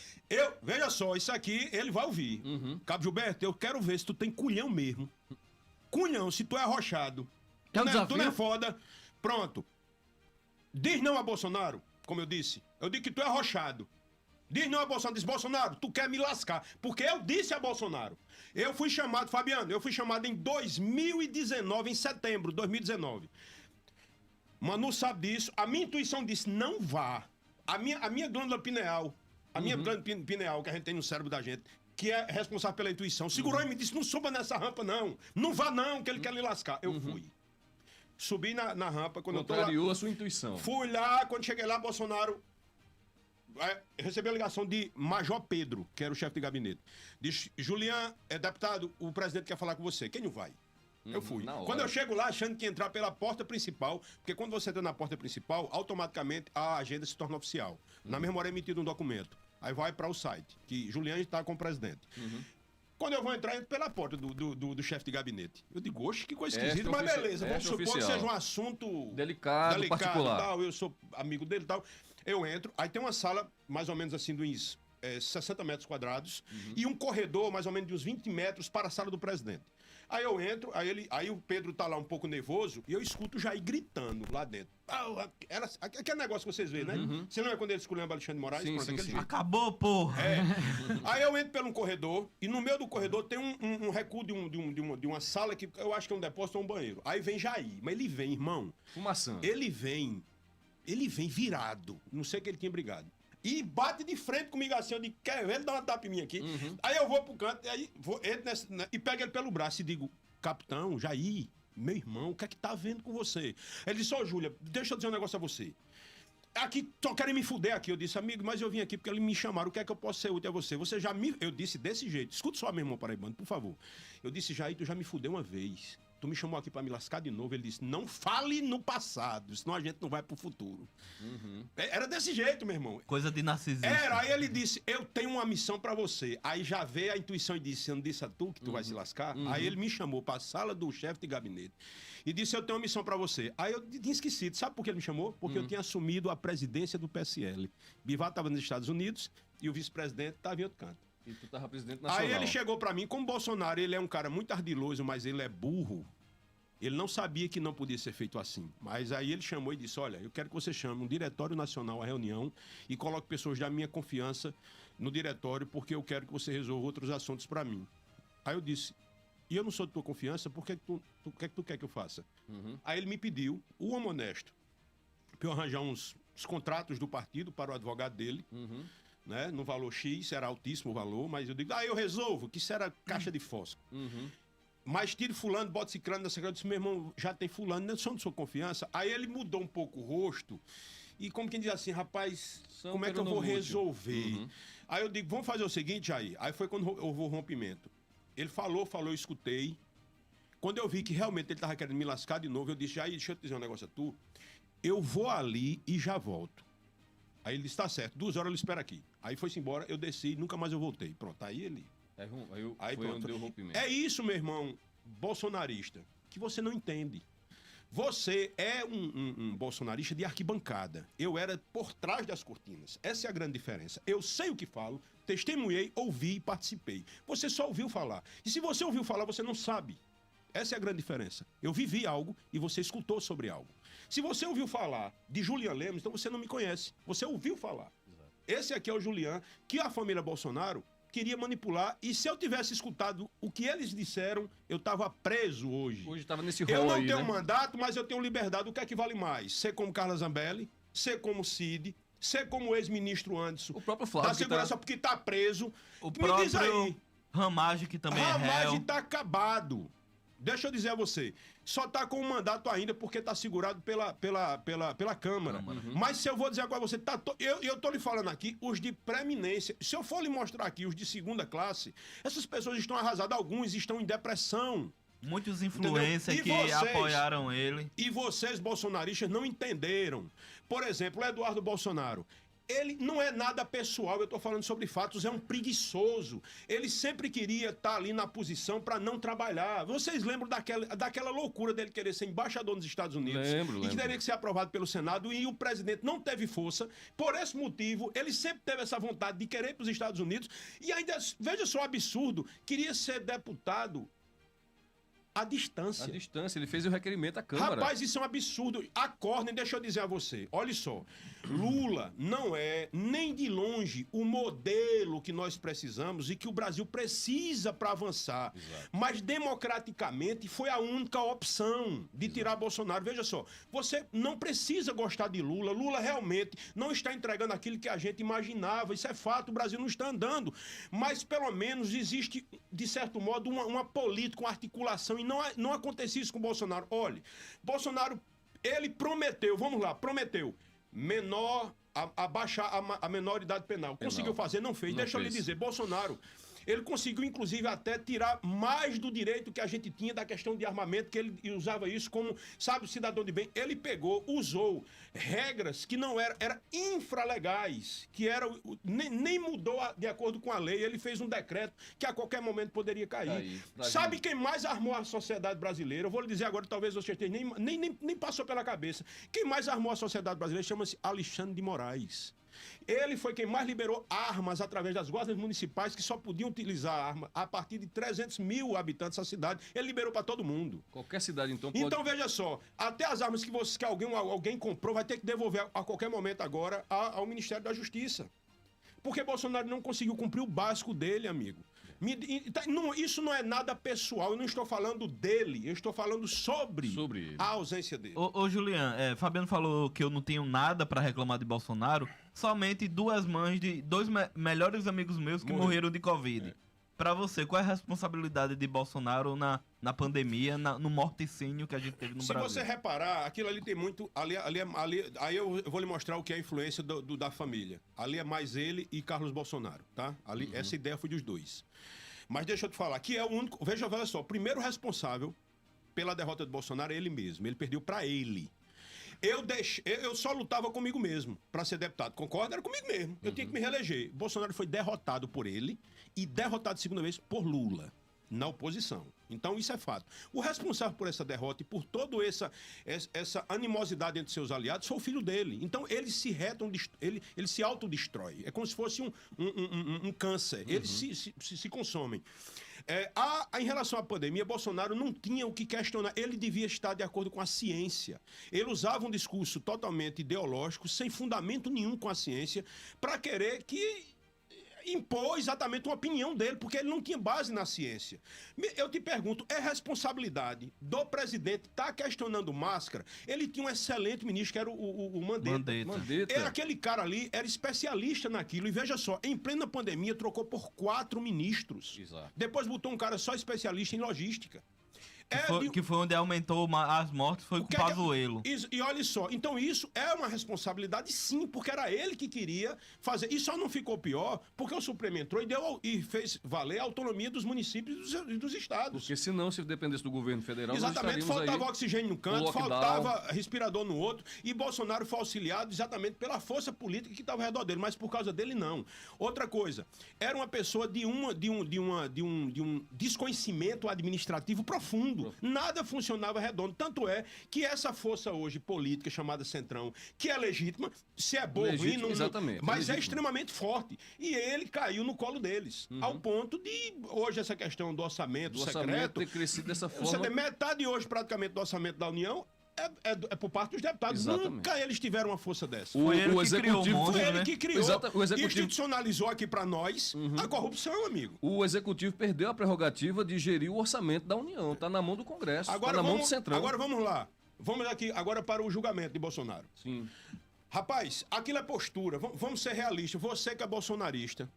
Veja só, isso aqui ele vai ouvir. Cabo Gilberto, eu quero ver se tu tem culhão mesmo. Culhão, se tu é arrochado. É um Tu não é foda. Pronto. Diz não a Bolsonaro, como eu disse. Eu digo que tu é arrochado. Diz não a Bolsonaro. Diz, Bolsonaro, tu quer me lascar. Porque eu disse a Bolsonaro. Eu fui chamado, Fabiano, eu fui chamado em 2019, em setembro de 2019. Manu sabe disso. A minha intuição disse, não vá. A minha glândula pineal, glândula pineal que a gente tem no cérebro da gente, que é responsável pela intuição, segurou e me disse, não suba nessa rampa não. Não vá não, que ele quer lhe lascar. Eu fui. Subi na rampa, quando Contrariou a sua intuição. Fui lá, quando cheguei lá, Bolsonaro recebi a ligação de Major Pedro, que era o chefe de gabinete. Diz, Julian, deputado, o presidente quer falar com você. Quem não vai? Eu fui. Quando eu chego lá, achando que ia entrar pela porta principal, porque quando você entra na porta principal, automaticamente a agenda se torna oficial. Na mesma hora é emitido um documento. Aí vai para o site, que Julian está com o presidente. Quando eu vou entrar, eu entro pela porta do chefe de gabinete. Eu digo, oxe, que coisa esquisita, mas beleza, vamos supor que seja um assunto delicado, particular. Tal, eu sou amigo dele e tal. Eu entro, aí tem uma sala, mais ou menos assim, de uns 60 metros quadrados e um corredor mais ou menos de uns 20 metros para a sala do presidente. Aí eu entro, aí o Pedro tá lá um pouco nervoso e eu escuto o Jair gritando lá dentro. Aquele negócio que vocês veem, né? Você lembra quando ele esculhamba Alexandre de Moraes? Sim, Pronto, sim, aquele sim. jeito. Acabou, porra. Aí eu entro pelo corredor e no meio do corredor tem um recuo de uma sala que eu acho que é um depósito ou um banheiro. Aí vem Jair, mas ele vem, irmão. Fumaçando. Ele vem virado. Não sei que ele tinha brigado. E bate de frente comigo assim, eu digo, quer ver? Ele dá uma tapa em mim aqui. Aí eu vou pro canto, e pego ele pelo braço e digo, capitão, Jair, meu irmão, o que é que tá vendo com você? Ele disse, Júlia, deixa eu dizer um negócio a você. Aqui, só querem me fuder aqui. Eu disse, amigo, mas eu vim aqui porque eles me chamaram, o que é que eu posso ser útil a você? Você já me... Eu disse desse jeito, escuta só, meu irmão paraibano, por favor. Eu disse, Jair, tu já me fudeu uma vez. Tu me chamou aqui pra me lascar de novo. Ele disse, não fale no passado, senão a gente não vai pro futuro. Era desse jeito, meu irmão. Coisa de narcisista. Aí ele disse, eu tenho uma missão pra você. Aí já veio a intuição e disse, eu não disse a tu que tu vai se lascar? Aí ele me chamou pra sala do chefe de gabinete e disse, eu tenho uma missão pra você. Aí eu tinha esquecido, sabe por que ele me chamou? Porque eu tinha assumido a presidência do PSL. Bivar estava nos Estados Unidos e o vice-presidente estava em outro canto. E tu tava presidente nacional. Aí ele chegou pra mim, como Bolsonaro, ele é um cara muito ardiloso, mas ele é burro. Ele não sabia que não podia ser feito assim. Mas aí ele chamou e disse, olha, eu quero que você chame um diretório nacional à reunião e coloque pessoas da minha confiança no diretório, porque eu quero que você resolva outros assuntos pra mim. Aí eu disse, e eu não sou de tua confiança, por que que tu quer que eu faça? Aí ele me pediu, o homem honesto, pra eu arranjar uns contratos do partido para o advogado dele, né, no valor X, era altíssimo o valor, mas eu digo, eu resolvo, que isso era caixa de fósforo. Mas tire fulano, bota ciclano nessa cara. Eu disse, meu irmão, já tem fulano, não sou de sua confiança. Aí ele mudou um pouco o rosto. E como quem diz assim, rapaz, como é que eu vou resolver? Aí eu digo, vamos fazer o seguinte, Jair. Aí foi quando houve o rompimento. Ele falou, eu escutei. Quando eu vi que realmente ele estava querendo me lascar de novo, eu disse, Jair, deixa eu te dizer um negócio a tu. Eu vou ali e já volto. Aí ele disse, tá certo, 2 horas eu espero aqui. Aí foi-se embora, eu desci e nunca mais eu voltei. Pronto, aí ele... Aí foi onde deu o rompimento. É isso, meu irmão, bolsonarista, que você não entende. Você é um bolsonarista de arquibancada. Eu era por trás das cortinas. Essa é a grande diferença. Eu sei o que falo, testemunhei, ouvi e participei. Você só ouviu falar. E se você ouviu falar, você não sabe. Essa é a grande diferença. Eu vivi algo e você escutou sobre algo. Se você ouviu falar de Julian Lemos, então você não me conhece. Você ouviu falar. Esse aqui é o Julian, que a família Bolsonaro queria manipular, e se eu tivesse escutado o que eles disseram, eu estava preso hoje. Hoje estava nesse rol Eu não aí, tenho né? mandato, mas eu tenho liberdade. O que é que vale mais? Ser como Carla Zambelli, ser como Cid, ser como o ex-ministro Anderson. O próprio Flávio. Da segurança, porque está preso. O Me diz aí. próprio Ramagem, que também é Ramagem réu. está acabado. Deixa eu dizer a você, só tá com um mandato ainda porque tá segurado pela Câmara. Mas se eu vou dizer agora a você, eu tô lhe falando aqui, os de preeminência, se eu for lhe mostrar aqui os de segunda classe, essas pessoas estão arrasadas, alguns estão em depressão. Muitos influencers que apoiaram ele. E vocês, bolsonaristas, não entenderam. Por exemplo, o Eduardo Bolsonaro. Ele não é nada pessoal, eu tô falando sobre fatos, é um preguiçoso. Ele sempre queria estar ali na posição para não trabalhar. Vocês lembram daquela loucura dele querer ser embaixador nos Estados Unidos? Lembro. E que teria que ser aprovado pelo Senado, e o presidente não teve força. Por esse motivo, ele sempre teve essa vontade de querer ir para os Estados Unidos. E ainda, veja só o absurdo, queria ser deputado à distância. À distância, ele fez o requerimento à Câmara. Rapaz, isso é um absurdo. Acordem, deixa eu dizer a você. Olha só, Lula não é nem de longe o modelo que nós precisamos e que o Brasil precisa para avançar. Exato. Mas democraticamente foi a única opção de tirar Bolsonaro. Veja só, você não precisa gostar de Lula. Lula realmente não está entregando aquilo que a gente imaginava. Isso é fato, o Brasil não está andando. Mas pelo menos existe, de certo modo, uma política, uma articulação. E não acontecia isso com o Bolsonaro. Olha, Bolsonaro, ele prometeu, vamos lá, prometeu abaixar a menoridade penal. Conseguiu fazer? Não fez. Deixa eu lhe dizer, Bolsonaro, ele conseguiu, inclusive, até tirar mais do direito que a gente tinha da questão de armamento, que ele usava isso como, sabe, cidadão de bem. Ele usou regras que não eram infralegais, que nem mudou de acordo com a lei. Ele fez um decreto que a qualquer momento poderia cair. Sabe quem mais armou a sociedade brasileira? Eu vou lhe dizer agora, talvez você nem passou pela cabeça. Quem mais armou a sociedade brasileira chama-se Alexandre de Moraes. Ele foi quem mais liberou armas através das guardas municipais, que só podiam utilizar arma a partir de 300 mil habitantes da cidade. Ele liberou para todo mundo. Qualquer cidade, então, pode... Então, veja só, até as armas que alguém comprou vai ter que devolver a qualquer momento agora ao Ministério da Justiça. Porque Bolsonaro não conseguiu cumprir o básico dele, amigo. Isso não é nada pessoal, eu não estou falando dele, eu estou falando sobre a ausência dele. Ô Julian, Fabiano falou que eu não tenho nada pra reclamar de Bolsonaro, somente duas mães de dois melhores amigos meus que morreram de Covid. Pra você, qual é a responsabilidade de Bolsonaro na pandemia, no morticínio que a gente teve no Brasil? Se você reparar, aquilo ali tem muito... aí eu vou lhe mostrar o que é a influência da família. Ali é mais ele e Carlos Bolsonaro, tá? Ali, essa ideia foi dos dois. Mas deixa eu te falar, que é o único... Veja só, o primeiro responsável pela derrota de Bolsonaro é ele mesmo. Ele perdeu pra ele. Eu só lutava comigo mesmo para ser deputado. Concorda? Era comigo mesmo. Eu tinha que me reeleger. Bolsonaro foi derrotado por ele e derrotado segunda vez por Lula, na oposição. Então, isso é fato. O responsável por essa derrota e por toda essa animosidade entre seus aliados foi o filho dele. Então, eles ele se autodestrói. É como se fosse um câncer. Eles se consomem. Em relação à pandemia, Bolsonaro não tinha o que questionar. Ele devia estar de acordo com a ciência. Ele usava um discurso totalmente ideológico, sem fundamento nenhum com a ciência, para querer impor exatamente uma opinião dele, porque ele não tinha base na ciência. Eu te pergunto, é responsabilidade do presidente estar questionando máscara? Ele tinha um excelente ministro, que era o Mandetta. Aquele cara ali era especialista naquilo. E veja só, em plena pandemia, trocou por 4 ministros. Exato. Depois botou um cara só especialista em logística. Que foi onde aumentou as mortes, foi com o Pazuello. E olha só, então isso é uma responsabilidade sim, porque era ele que queria fazer. E só não ficou pior porque o Supremo entrou e fez valer a autonomia dos municípios e dos estados. Porque senão, se dependesse do governo federal, exatamente, faltava oxigênio no canto, faltava respirador no outro, e Bolsonaro foi auxiliado exatamente pela força política que estava ao redor dele, mas por causa dele não. Outra coisa, era uma pessoa de um desconhecimento administrativo profundo. Nada funcionava redondo. Tanto é que essa força hoje política chamada Centrão, que é legítima, se é boa ou ruim, mas é extremamente forte. E ele caiu no colo deles. Ao ponto de hoje essa questão do orçamento secreto ter crescido dessa forma. Metade hoje praticamente do orçamento da União é por parte dos deputados. Exatamente. Nunca eles tiveram uma força dessa. Foi ele que criou o monte, foi ele que criou. O executivo institucionalizou aqui para nós a corrupção, amigo. O executivo perdeu a prerrogativa de gerir o orçamento da União. Está na mão do Congresso, está na mão do Centrão. Agora vamos lá. Vamos aqui agora para o julgamento de Bolsonaro. Sim. Rapaz, aquilo é postura. Vamos ser realistas. Você que é bolsonarista,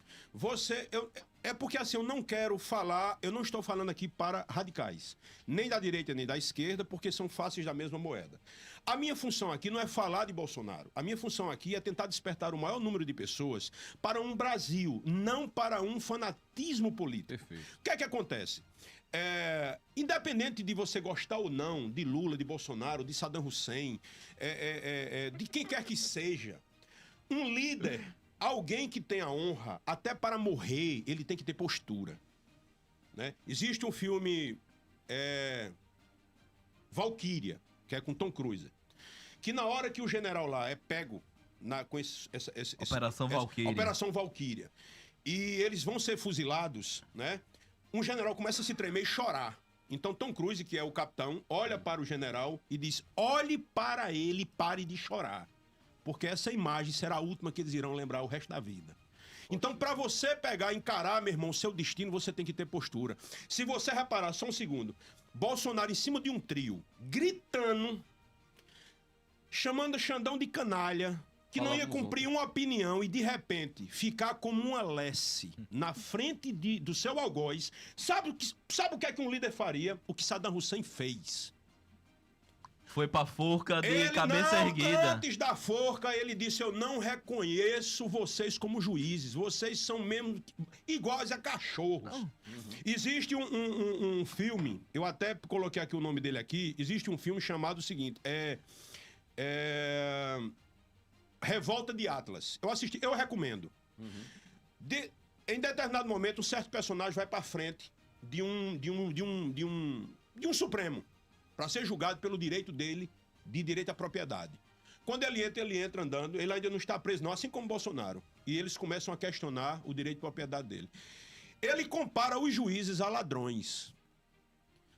é porque assim, eu não quero falar, eu não estou falando aqui para radicais, nem da direita nem da esquerda, porque são faces da mesma moeda. A minha função aqui não é falar de Bolsonaro. A minha função aqui é tentar despertar o maior número de pessoas para um Brasil, não para um fanatismo político. Perfeito. O que é que acontece? Independente de você gostar ou não de Lula, de Bolsonaro, de Saddam Hussein, de quem quer que seja, um líder, alguém que tenha honra, até para morrer, ele tem que ter postura. Né? Existe um filme Valkyria, que é com Tom Cruise, que na hora que o general lá é pego com Operação Valkyria, e eles vão ser fuzilados, né? Um general começa a se tremer e chorar. Então Tom Cruise, que é o capitão, olha para o general e diz: olhe para ele, pare de chorar. Porque essa imagem será a última que eles irão lembrar o resto da vida. Então, para você pegar e encarar, meu irmão, o seu destino, você tem que ter postura. Se você reparar, só um segundo, Bolsonaro em cima de um trio, gritando, chamando Xandão de canalha, que não ia cumprir uma opinião e, de repente, ficar como uma Lesse na frente do seu algoz. Sabe o que é que um líder faria? O que Saddam Hussein fez. Foi pra forca de cabeça erguida. Antes da forca, ele disse: eu não reconheço vocês como juízes. Vocês são mesmo iguais a cachorros. Existe um filme, eu até coloquei aqui o nome dele aqui. Existe um filme chamado o seguinte, Revolta de Atlas. Eu assisti, eu recomendo. Em determinado momento, um certo personagem vai para frente de um Supremo para ser julgado pelo direito dele de direito à propriedade. Quando ele entra andando, ele ainda não está preso, não, assim como Bolsonaro. E eles começam a questionar o direito de propriedade dele. Ele compara os juízes a ladrões.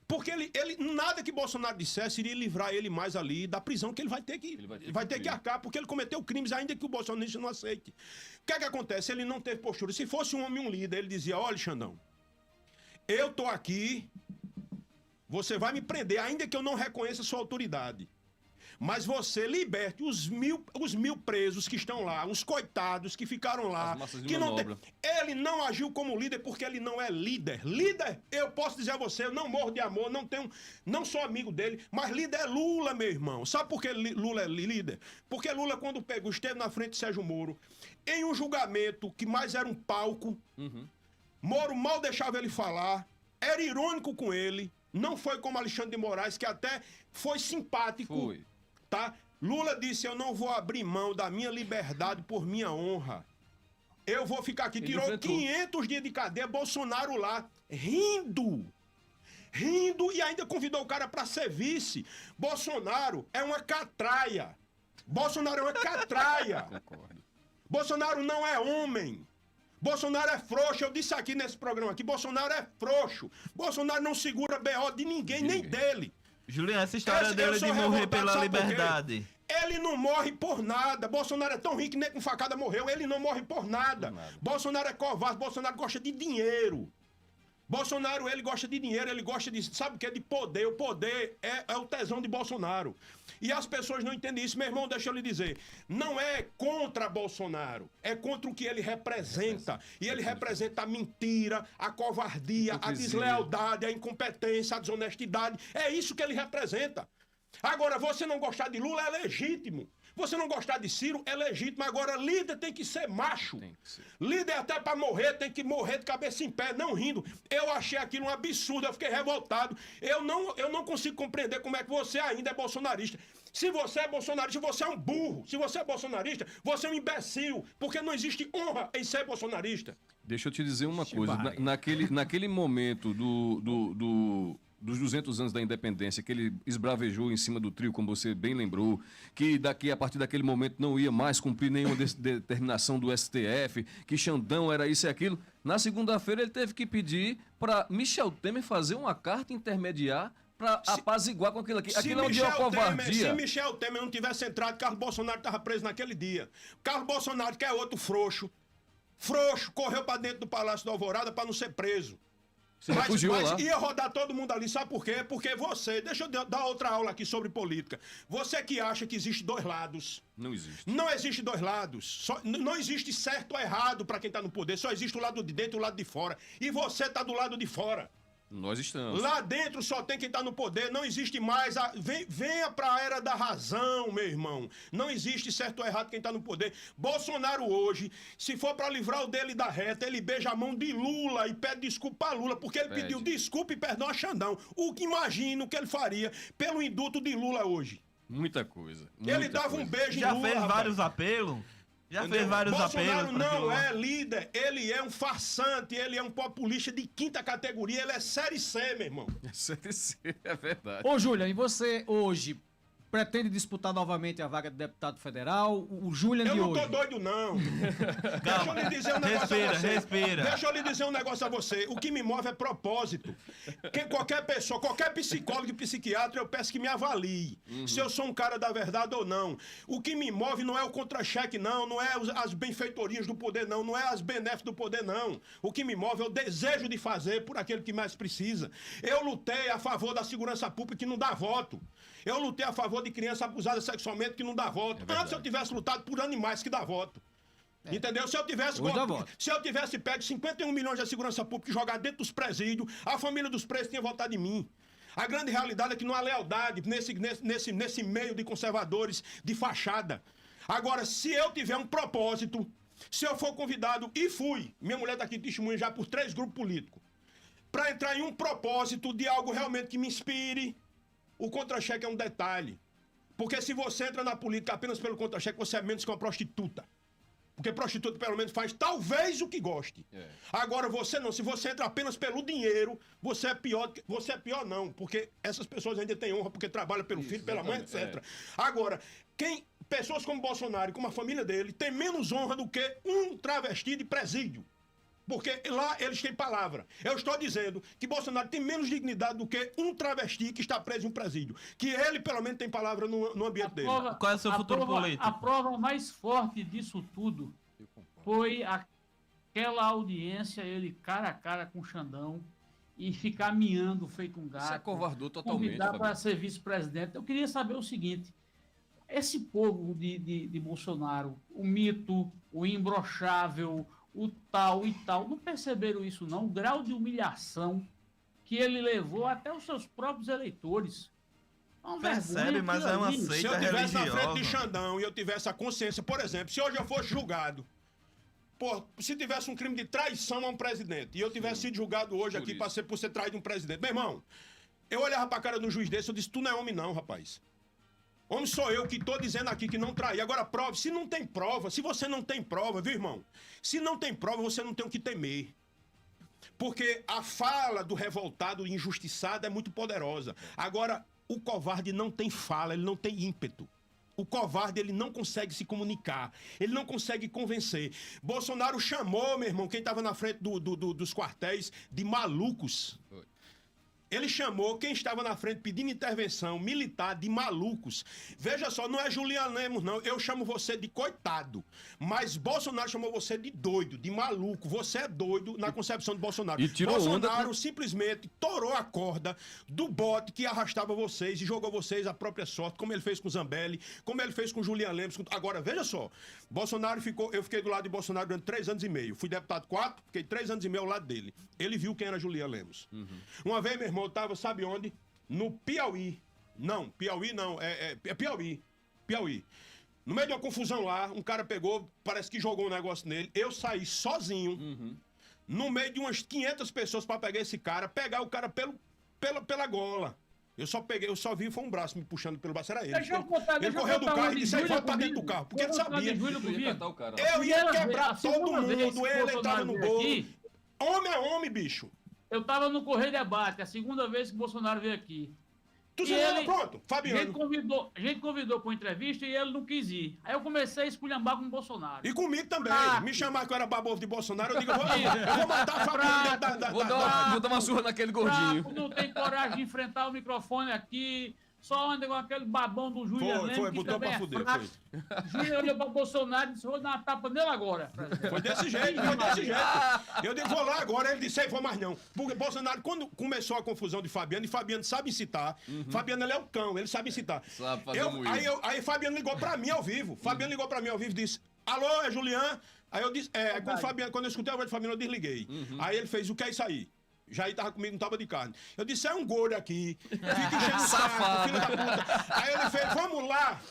Porque ele nada que Bolsonaro dissesse iria livrar ele mais ali da prisão que ele vai ter que arcar, porque ele cometeu crimes ainda que o bolsonarista não aceite. O que é que acontece? Ele não teve postura. Se fosse um homem, um líder, ele dizia, olha, Xandão, eu tô aqui, você vai me prender, ainda que eu não reconheça sua autoridade. Mas você liberte os mil presos que estão lá, os coitados que ficaram lá. Que não tem... Ele não agiu como líder porque ele não é líder. Líder, eu posso dizer a você, eu não morro de amor, não sou amigo dele, mas líder é Lula, meu irmão. Sabe por que Lula é líder? Porque Lula, quando esteve na frente de Sérgio Moro, em um julgamento que mais era um palco, Moro mal deixava ele falar, era irônico com ele, não foi como Alexandre de Moraes, que até foi simpático. Foi. Tá? Lula disse, eu não vou abrir mão da minha liberdade por minha honra. Eu vou ficar aqui. Tirou 500 dias de cadeia, Bolsonaro lá, rindo e ainda convidou o cara para ser vice. Bolsonaro é uma catraia. Bolsonaro não é homem. Bolsonaro é frouxo, eu disse aqui nesse programa aqui, Bolsonaro é frouxo. Bolsonaro não segura BO de ninguém, nem dele. Juliano, essa história dele de morrer pela liberdade. Ele não morre por nada. Bolsonaro é tão rico que nem com facada morreu. Ele não morre por nada. Bolsonaro é covarde. Bolsonaro gosta de dinheiro. Bolsonaro, ele gosta de dinheiro, ele gosta de... Sabe o que é de poder? O poder é o tesão de Bolsonaro. E as pessoas não entendem isso. Meu irmão, deixa eu lhe dizer. Não é contra Bolsonaro. É contra o que ele representa. E ele representa a mentira, a covardia, a deslealdade, a incompetência, a desonestidade. É isso que ele representa. Agora, você não gostar de Lula é legítimo. Você não gostar de Ciro é legítimo. Agora, líder tem que ser macho. Líder até para morrer, tem que morrer de cabeça em pé, não rindo. Eu achei aquilo um absurdo, eu fiquei revoltado. Eu não consigo compreender como é que você ainda é bolsonarista. Se você é bolsonarista, você é um burro. Se você é bolsonarista, você é um imbecil. Porque não existe honra em ser bolsonarista. Deixa eu te dizer uma coisa. Naquele momento dos 200 anos da independência, que ele esbravejou em cima do trio, como você bem lembrou, que a partir daquele momento não ia mais cumprir nenhuma determinação do STF, que Xandão era isso e aquilo. Na segunda-feira ele teve que pedir para Michel Temer fazer uma carta intermediar para apaziguar com aquilo aqui. Aquilo é um dia uma covardia. Se Michel Temer não tivesse entrado, Carlos Bolsonaro estava preso naquele dia. Carlos Bolsonaro, que é outro frouxo, correu para dentro do Palácio da Alvorada para não ser preso. Mas ia rodar todo mundo ali, sabe por quê? Porque você, deixa eu dar outra aula aqui sobre política. Você que acha que existe dois lados. Não existe. Não existe dois lados. Não existe certo ou errado para quem está no poder. Só existe o lado de dentro e o lado de fora. E você está do lado de fora. Nós estamos. Lá dentro só tem quem está no poder, não existe mais. Venha para a era da razão, meu irmão. Não existe certo ou errado quem está no poder. Bolsonaro hoje, se for para livrar o dele da reta, ele beija a mão de Lula e pede desculpa a Lula, porque ele pediu desculpa e perdão a Xandão. O que imagino que ele faria pelo indulto de Lula hoje? Muita coisa. Ele dava um beijo em Lula. Já fez vários apelos? Fez vários Bolsonaro apelos. não é líder, ele é um farsante, ele é um populista de quinta categoria, ele é série C, meu irmão. Série C, é verdade. Ô, Julian, e você hoje pretende disputar novamente a vaga de deputado federal? O Julian de hoje... Eu não tô doido, não. Deixa eu lhe dizer um negócio a você. Respira. Deixa eu lhe dizer um negócio a você. O que me move é propósito. Qualquer pessoa, qualquer psicólogo e psiquiatra, eu peço que me avalie. Se eu sou um cara da verdade ou não. O que me move não é o contra-cheque, não é as benfeitorias do poder, não é as benéficas do poder, não. O que me move é o desejo de fazer por aquele que mais precisa. Eu lutei a favor da segurança pública que não dá voto. Eu lutei a favor de criança abusada sexualmente que não dá voto. Antes eu tivesse lutado por animais que dá voto. Entendeu? Se eu tivesse pego 51 milhões de segurança pública e jogado dentro dos presídios, a família dos presos tinha votado em mim. A grande realidade é que não há lealdade nesse meio de conservadores de fachada. Agora, se eu tiver um propósito, se eu for convidado, e fui, minha mulher está aqui testemunha já por 3 grupos políticos, para entrar em um propósito de algo realmente que me inspire, o contra-cheque é um detalhe. Porque se você entra na política apenas pelo contra-cheque, você é menos que uma prostituta. Porque prostituta, pelo menos, faz talvez o que goste. Agora, você não. Se você entra apenas pelo dinheiro, você é pior. Você é pior, não. Porque essas pessoas ainda têm honra porque trabalham pelo filho, pela mãe, etc. Agora, pessoas como Bolsonaro e como a família dele têm menos honra do que um travesti de presídio. Porque lá eles têm palavra. Eu estou dizendo que Bolsonaro tem menos dignidade do que um travesti que está preso em um presídio. Que ele, pelo menos, tem palavra no ambiente dele. Qual é o seu futuro político? A prova mais forte disso tudo foi aquela audiência, ele cara a cara com o Xandão e ficar miando feito um gato. Você acovardou totalmente, Convidar para ser vice-presidente. Eu queria saber o seguinte, esse povo de Bolsonaro, o mito, o imbrochável, o tal e tal, não perceberam isso não? O grau de humilhação que ele levou até os seus próprios eleitores. Percebe, mas é uma seita Se eu estivesse na frente de religiosa. Xandão e eu tivesse a consciência, por exemplo, se hoje eu fosse julgado, se tivesse um crime de traição a um presidente, e eu tivesse sido julgado hoje aqui por ser traído um presidente, meu irmão, eu olhava pra cara do juiz desse, eu disse, tu não é homem não, rapaz. Homem sou eu que estou dizendo aqui que não traí. Agora, prova. Se não tem prova, se você não tem prova, viu, irmão? Se não tem prova, você não tem o que temer. Porque a fala do revoltado e injustiçado é muito poderosa. Agora, o covarde não tem fala, ele não tem ímpeto. O covarde, ele não consegue se comunicar. Ele não consegue convencer. Bolsonaro chamou, meu irmão, quem estava na frente dos quartéis, de malucos. Ele chamou quem estava na frente pedindo intervenção militar de malucos. Veja só, não é Juliano Lemos, não. Eu chamo você de coitado. Mas Bolsonaro chamou você de doido, de maluco. Você é doido na concepção de Bolsonaro. E tirou Bolsonaro onda... simplesmente torou a corda do bote que arrastava vocês e jogou vocês à própria sorte, como ele fez com Zambelli, como ele fez com Juliano Lemos. Agora, veja só. Eu fiquei do lado de Bolsonaro durante 3 anos e meio. Fui deputado 4, fiquei 3 anos e meio ao lado dele. Ele viu quem era Juliano Lemos. Uma vez, meu irmão, eu tava, sabe onde? No Piauí. Não, Piauí não, é Piauí. Piauí. No meio de uma confusão lá, um cara pegou, parece que jogou um negócio nele. Eu saí sozinho, no meio de umas 500 pessoas pra pegar esse cara, pegar o cara pela gola. Eu só vi, foi um braço me puxando pelo braço, era ele. Ele correu do carro e disse, aí volta pra dentro do carro, porque ele sabia. Eu ia quebrar todo mundo, ele entrava no bolo. Homem é homem, bicho. Eu tava no Correio Debate, a segunda vez que o Bolsonaro veio aqui. Tu já era pronto, Fabiano. A gente convidou para uma entrevista e ele não quis ir. Aí eu comecei a esculhambar com o Bolsonaro. E comigo também. Me chamar que eu era baboso de Bolsonaro, eu digo, eu vou matar a Fabiano. Vou dar uma surra naquele gordinho. Não tem coragem de enfrentar o microfone aqui. Só anda com aquele babão do Juliano Lemos. Foi, botou pra fuder. Júlio olhou pra Bolsonaro e disse, vou dar uma tapa nele agora. Foi desse jeito. Eu digo, vou lá agora. Ele disse, aí vou mais não. Porque Bolsonaro, quando começou a confusão de Fabiano, e Fabiano sabe incitar, Fabiano, ele é o cão, ele sabe incitar. Sabe fazer aí Fabiano ligou pra mim ao vivo. Fabiano ligou pra mim ao vivo e disse, alô, é Juliano? Aí eu disse, quando eu escutei a voz de Fabiano, eu desliguei. Aí ele fez, o que é isso aí? Jair tava comigo, não tava de carne. Eu disse, é um gordo aqui. Fica enchendo o saco, filho da puta. Aí ele fez, vamos lá.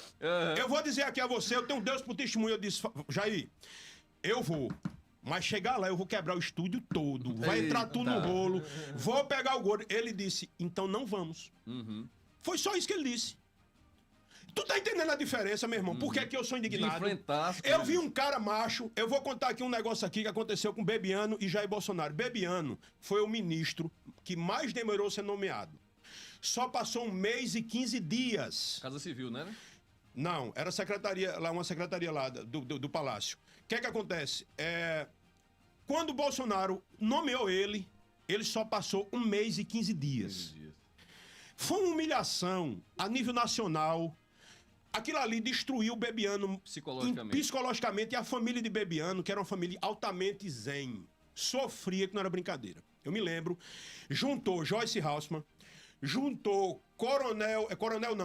Eu vou dizer aqui a você, eu tenho Deus por testemunho. Eu disse, Jair, eu vou. Mas chegar lá, eu vou quebrar o estúdio todo. Vai entrar tudo no rolo. Vou pegar o gordo. Ele disse, então não vamos. Foi só isso que ele disse. Tu tá entendendo a diferença, meu irmão? Por que que eu sou indignado? Eu vi um cara macho, eu vou contar aqui um negócio aqui que aconteceu com Bebiano e Jair Bolsonaro. Bebiano foi o ministro que mais demorou a ser nomeado. Só passou 1 mês e 15 dias. Casa Civil, né? Não, era uma secretaria lá do Palácio. O que é que acontece? Quando o Bolsonaro nomeou ele só passou 1 mês e 15 dias. Foi uma humilhação a nível nacional. Aquilo ali destruiu o Bebiano psicologicamente e a família de Bebiano, que era uma família altamente zen. Sofria, que não era brincadeira. Eu me lembro, juntou Joyce Hausmann, juntou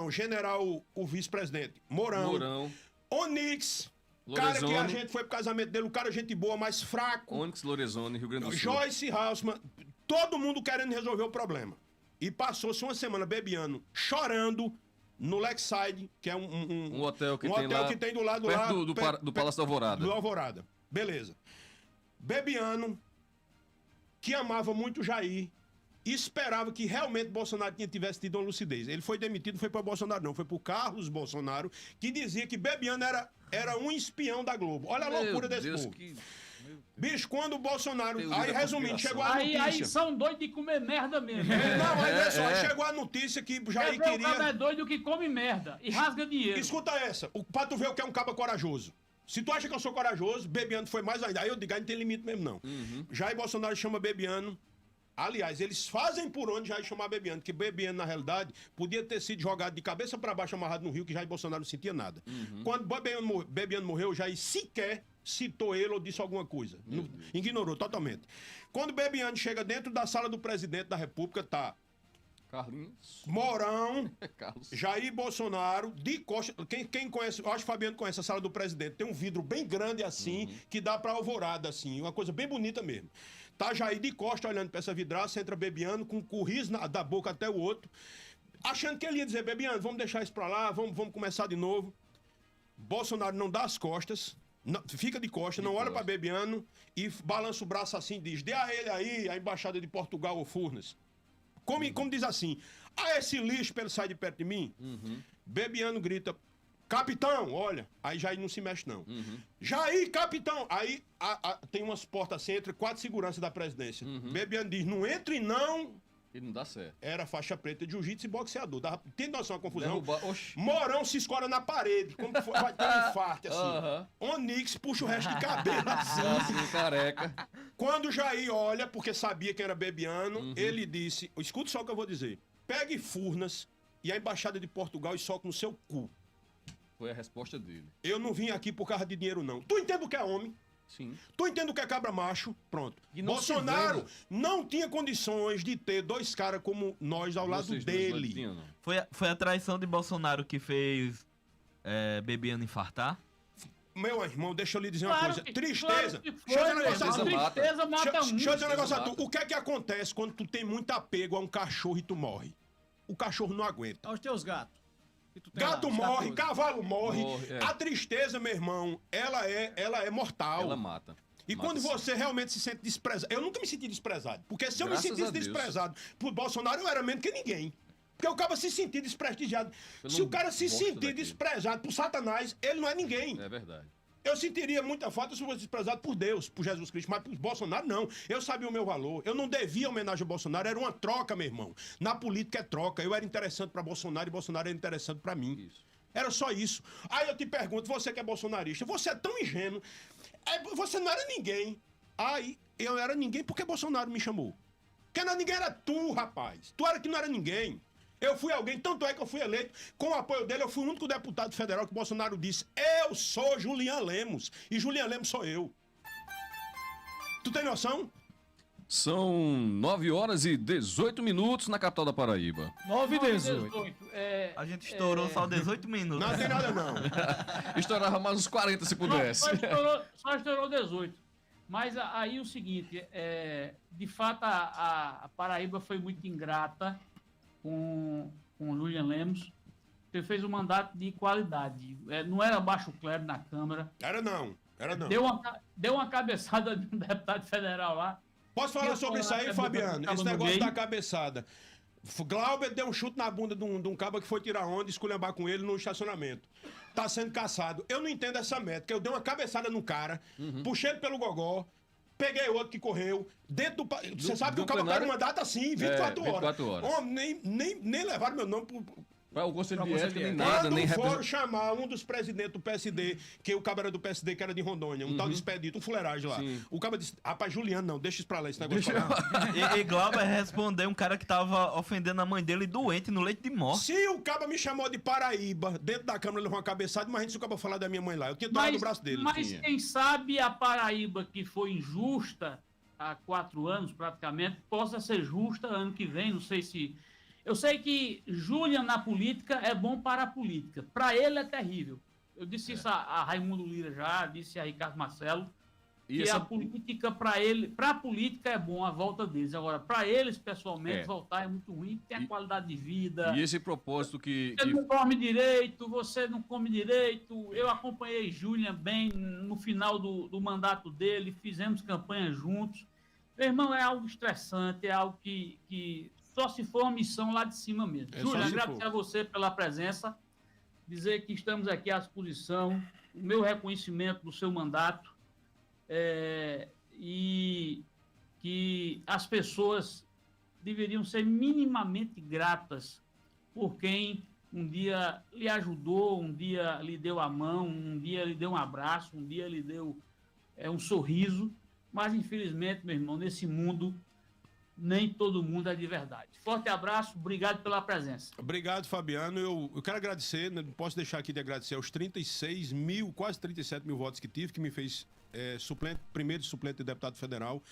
general, o vice-presidente, Mourão. Onix, cara que a gente foi pro casamento dele, um cara gente boa, mas fraco. Onyx Lorenzoni, Rio Grande do Sul. Joyce Hausmann, todo mundo querendo resolver o problema. E passou-se uma semana Bebiano chorando no Lakeside, que é um hotel que tem do lado perto lá. Do Palácio da Alvorada. Do Alvorada. Beleza. Bebiano, que amava muito Jair, e esperava que realmente Bolsonaro tivesse tido uma lucidez. Ele foi demitido, não foi para Bolsonaro, não. Foi para Carlos Bolsonaro, que dizia que Bebiano era um espião da Globo. Olha a loucura desse povo. Bicho, quando o Bolsonaro... Teoria Aí, da resumindo, conspiração. chegou a notícia... Aí são doidos de comer merda mesmo. Não, aí olha só, chegou a notícia que Jair O cara é queria... doido que come merda e rasga dinheiro. Escuta essa, pra tu ver o que é um caba corajoso. Se tu acha que eu sou corajoso, Bebiano foi mais ainda. Aí eu digo, aí não tem limite mesmo, não. Jair Bolsonaro chama Bebiano. Aliás, eles fazem por onde Jair chamar Bebiano, que Bebiano, na realidade, podia ter sido jogado de cabeça pra baixo, amarrado no rio, que Jair Bolsonaro não sentia nada. Quando Bebiano morreu, Jair sequer citou ele ou disse alguma coisa. Ignorou totalmente. Quando Bebiano chega dentro da sala do presidente da República, tá Carlinhos. Mourão, Carlos. Jair Bolsonaro, de costa. Quem conhece, eu acho que o Fabiano conhece a sala do presidente. Tem um vidro bem grande assim, que dá pra alvorada, assim. Uma coisa bem bonita mesmo. Tá Jair de costa olhando pra essa vidraça, entra Bebiano com o riso da boca até o outro, achando que ele ia dizer: Bebiano, vamos deixar isso pra lá, vamos começar de novo. Bolsonaro não dá as costas. Não, fica de costa, não olha pra Bebiano e balança o braço assim e diz: dê a ele aí a embaixada de Portugal ou Furnas. Como diz assim: esse lixo pra ele sair de perto de mim. Bebiano grita: capitão, olha. Aí Jair não se mexe, não. Jair, capitão. Aí tem umas portas assim, entre 4 seguranças da presidência. Bebiano diz: não entre, não. E não dá certo. Era faixa preta de jiu-jitsu e boxeador. Tem noção da confusão? Oxi. Mourão se escora na parede. Como que foi? Vai ter um infarto, assim. Onix puxa o resto de cabelo, assim. Assim, careca. Quando Jair olha, porque sabia que era Bebiano, ele disse: escuta só o que eu vou dizer. Pegue Furnas e a embaixada de Portugal e soque no seu cu. Foi a resposta dele. Eu não vim aqui por causa de dinheiro, não. Tu entende o que é homem? Sim. Tu entende o que é cabra macho? Pronto. E não Bolsonaro se vê, não tinha condições de ter 2 caras como nós ao lado Vocês dois não dele. tinham, não. Foi a traição de Bolsonaro que fez Bebiano infartar? Meu irmão, deixa eu lhe dizer uma Claro coisa. que- Tristeza. claro que foi, Deixa eu dizer um meu negócio a irmão. tu. Tristeza mata muito. Deixa eu dizer um negócio a Tristeza tu. O que é que acontece quando tu tem muito apego a um cachorro e tu morre? O cachorro não aguenta. Aos teus gatos. que tu tem Gato lá, os morre, 14. cavalo morre. É. A tristeza, meu irmão, ela é mortal. Ela mata. E Mata quando sim. você realmente se sente desprezado... Eu nunca me senti desprezado. Porque se eu me Graças sentisse a Deus. desprezado por Bolsonaro, eu era menos que ninguém. Porque o cara se sentir desprestigiado. Eu Se não o cara se gosto sentir daquilo. desprezado por Satanás, ele não é ninguém. É verdade. Eu sentiria muita falta se eu fosse desprezado por Deus, por Jesus Cristo, mas por Bolsonaro não. Eu sabia o meu valor. Eu não devia homenagem a Bolsonaro, era uma troca, meu irmão. Na política é troca. Eu era interessante pra Bolsonaro e Bolsonaro era interessante pra mim. Isso. Era só isso. Aí eu te pergunto, você que é bolsonarista, você é tão ingênuo, você não era ninguém. Aí eu era ninguém porque Bolsonaro me chamou. Porque não, ninguém era tu, rapaz. Tu era que não era ninguém. Eu fui alguém, tanto é que eu fui eleito. Com o apoio dele, eu fui o único deputado federal que Bolsonaro disse: eu sou Julian Lemos. E Julian Lemos sou eu. Tu tem noção? São 9 horas e 18 minutos na capital da Paraíba. 9 e 18. A gente estourou só 18 minutos. Não tem nada, não. Estourava mais uns 40 se pudesse. Só estourou 18. Mas aí o seguinte, de fato a Paraíba foi muito ingrata com o Julian Lemos. Ele fez um mandato de qualidade. Não era baixo clero na Câmara. Era não. Deu uma cabeçada de um deputado federal lá. Posso falar sobre isso aí, Fabiano? Esse negócio da cabeçada. Glauber deu um chute na bunda de um cabo que foi tirar onda e esculhambar com ele no estacionamento. Tá sendo caçado. Eu não entendo essa métrica. Eu dei uma cabeçada no cara, puxei ele pelo gogó, peguei outro que correu. Dentro do. Você sabe que o cabo pega uma data assim, 24 horas. 24 horas. Homem, nem levaram meu nome O conselho de Conselho ética de nem ética. nada, Quando nem foram chamar um dos presidentes do PSD, que o cabo era do PSD, que era de Rondônia, um tal de Expedito, um fuleiragem lá. Sim. O cabo disse: rapaz, Juliano, não, deixa isso pra lá, esse negócio pra lá. E Glauber respondeu um cara que tava ofendendo a mãe dele doente no leito de morte. Se o cabo me chamou de Paraíba, dentro da Câmara levou uma cabeçada, imagina se o cabo falar da minha mãe lá. Eu tinha tomado o braço dele. Mas quem sabe a Paraíba, que foi injusta há 4 anos praticamente, possa ser justa ano que vem, não sei se... Eu sei que Julian na política é bom para a política. Para ele é terrível. Eu disse isso a Raimundo Lira já, disse a Ricardo Marcelo, E que essa- a política para ele, para a política é bom a volta deles. Agora, para eles, pessoalmente, voltar é muito ruim, tem a qualidade de vida. E esse propósito que Você não dorme direito, você não come direito. Eu acompanhei Julian bem no final do mandato dele, fizemos campanha juntos. Meu irmão, é algo estressante, é algo que só se for uma missão lá de cima mesmo. É só Julian, se agradecer for. a você pela presença, dizer que estamos aqui à disposição, o meu reconhecimento do seu mandato e que as pessoas deveriam ser minimamente gratas por quem um dia lhe ajudou, um dia lhe deu a mão, um dia lhe deu um abraço, um dia lhe deu um sorriso, mas infelizmente, meu irmão, nesse mundo nem todo mundo é de verdade. Forte abraço, obrigado pela presença. Obrigado, Fabiano. Eu quero agradecer, não posso deixar aqui de agradecer aos 36 mil, quase 37 mil votos que tive, que me fez primeiro suplente de deputado federal.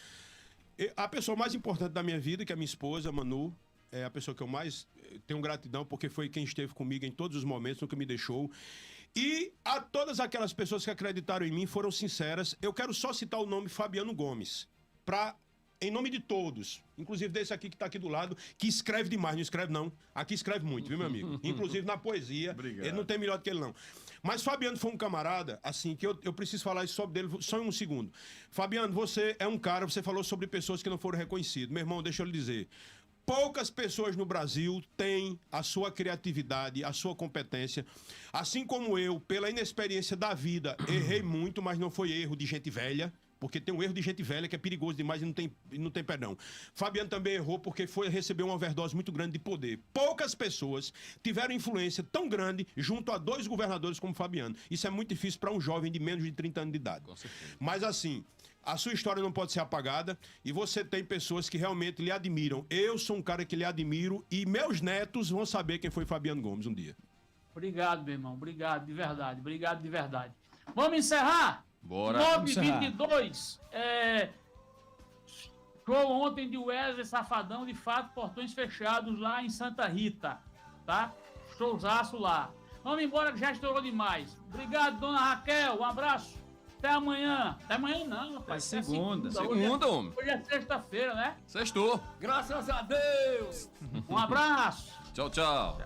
A pessoa mais importante da minha vida, que é a minha esposa, Manu, é a pessoa que eu mais tenho gratidão, porque foi quem esteve comigo em todos os momentos, nunca me deixou. E a todas aquelas pessoas que acreditaram em mim, foram sinceras. Eu quero só citar o nome Fabiano Gomes, em nome de todos, inclusive desse aqui que está aqui do lado, que escreve demais, não escreve não. Aqui escreve muito, viu, meu amigo? Inclusive na poesia. Obrigado. Ele não tem melhor do que ele, não. Mas Fabiano foi um camarada, assim, que eu preciso falar sobre dele só em um segundo. Fabiano, você é um cara, você falou sobre pessoas que não foram reconhecidas. Meu irmão, deixa eu lhe dizer. Poucas pessoas no Brasil têm a sua criatividade, a sua competência. Assim como eu, pela inexperiência da vida, errei muito, mas não foi erro de gente velha. Porque tem um erro de gente velha que é perigoso demais e não tem perdão. Fabiano também errou porque recebeu uma overdose muito grande de poder. Poucas pessoas tiveram influência tão grande junto a 2 governadores como Fabiano. Isso é muito difícil para um jovem de menos de 30 anos de idade. Com certeza. Mas assim, a sua história não pode ser apagada e você tem pessoas que realmente lhe admiram. Eu sou um cara que lhe admiro e meus netos vão saber quem foi Fabiano Gomes um dia. Obrigado, meu irmão. Obrigado de verdade. Obrigado de verdade. Vamos encerrar? Bora. 9h22. Show ontem de Wesley Safadão, de fato, portões fechados lá em Santa Rita. Tá? Showzaço lá. Vamos embora que já estourou demais. Obrigado, dona Raquel. Um abraço. Até amanhã. Até amanhã não, rapaz. Até segunda. Segunda, homem. Hoje é sexta-feira, né? Sextou. Graças a Deus. Um abraço. Tchau, tchau.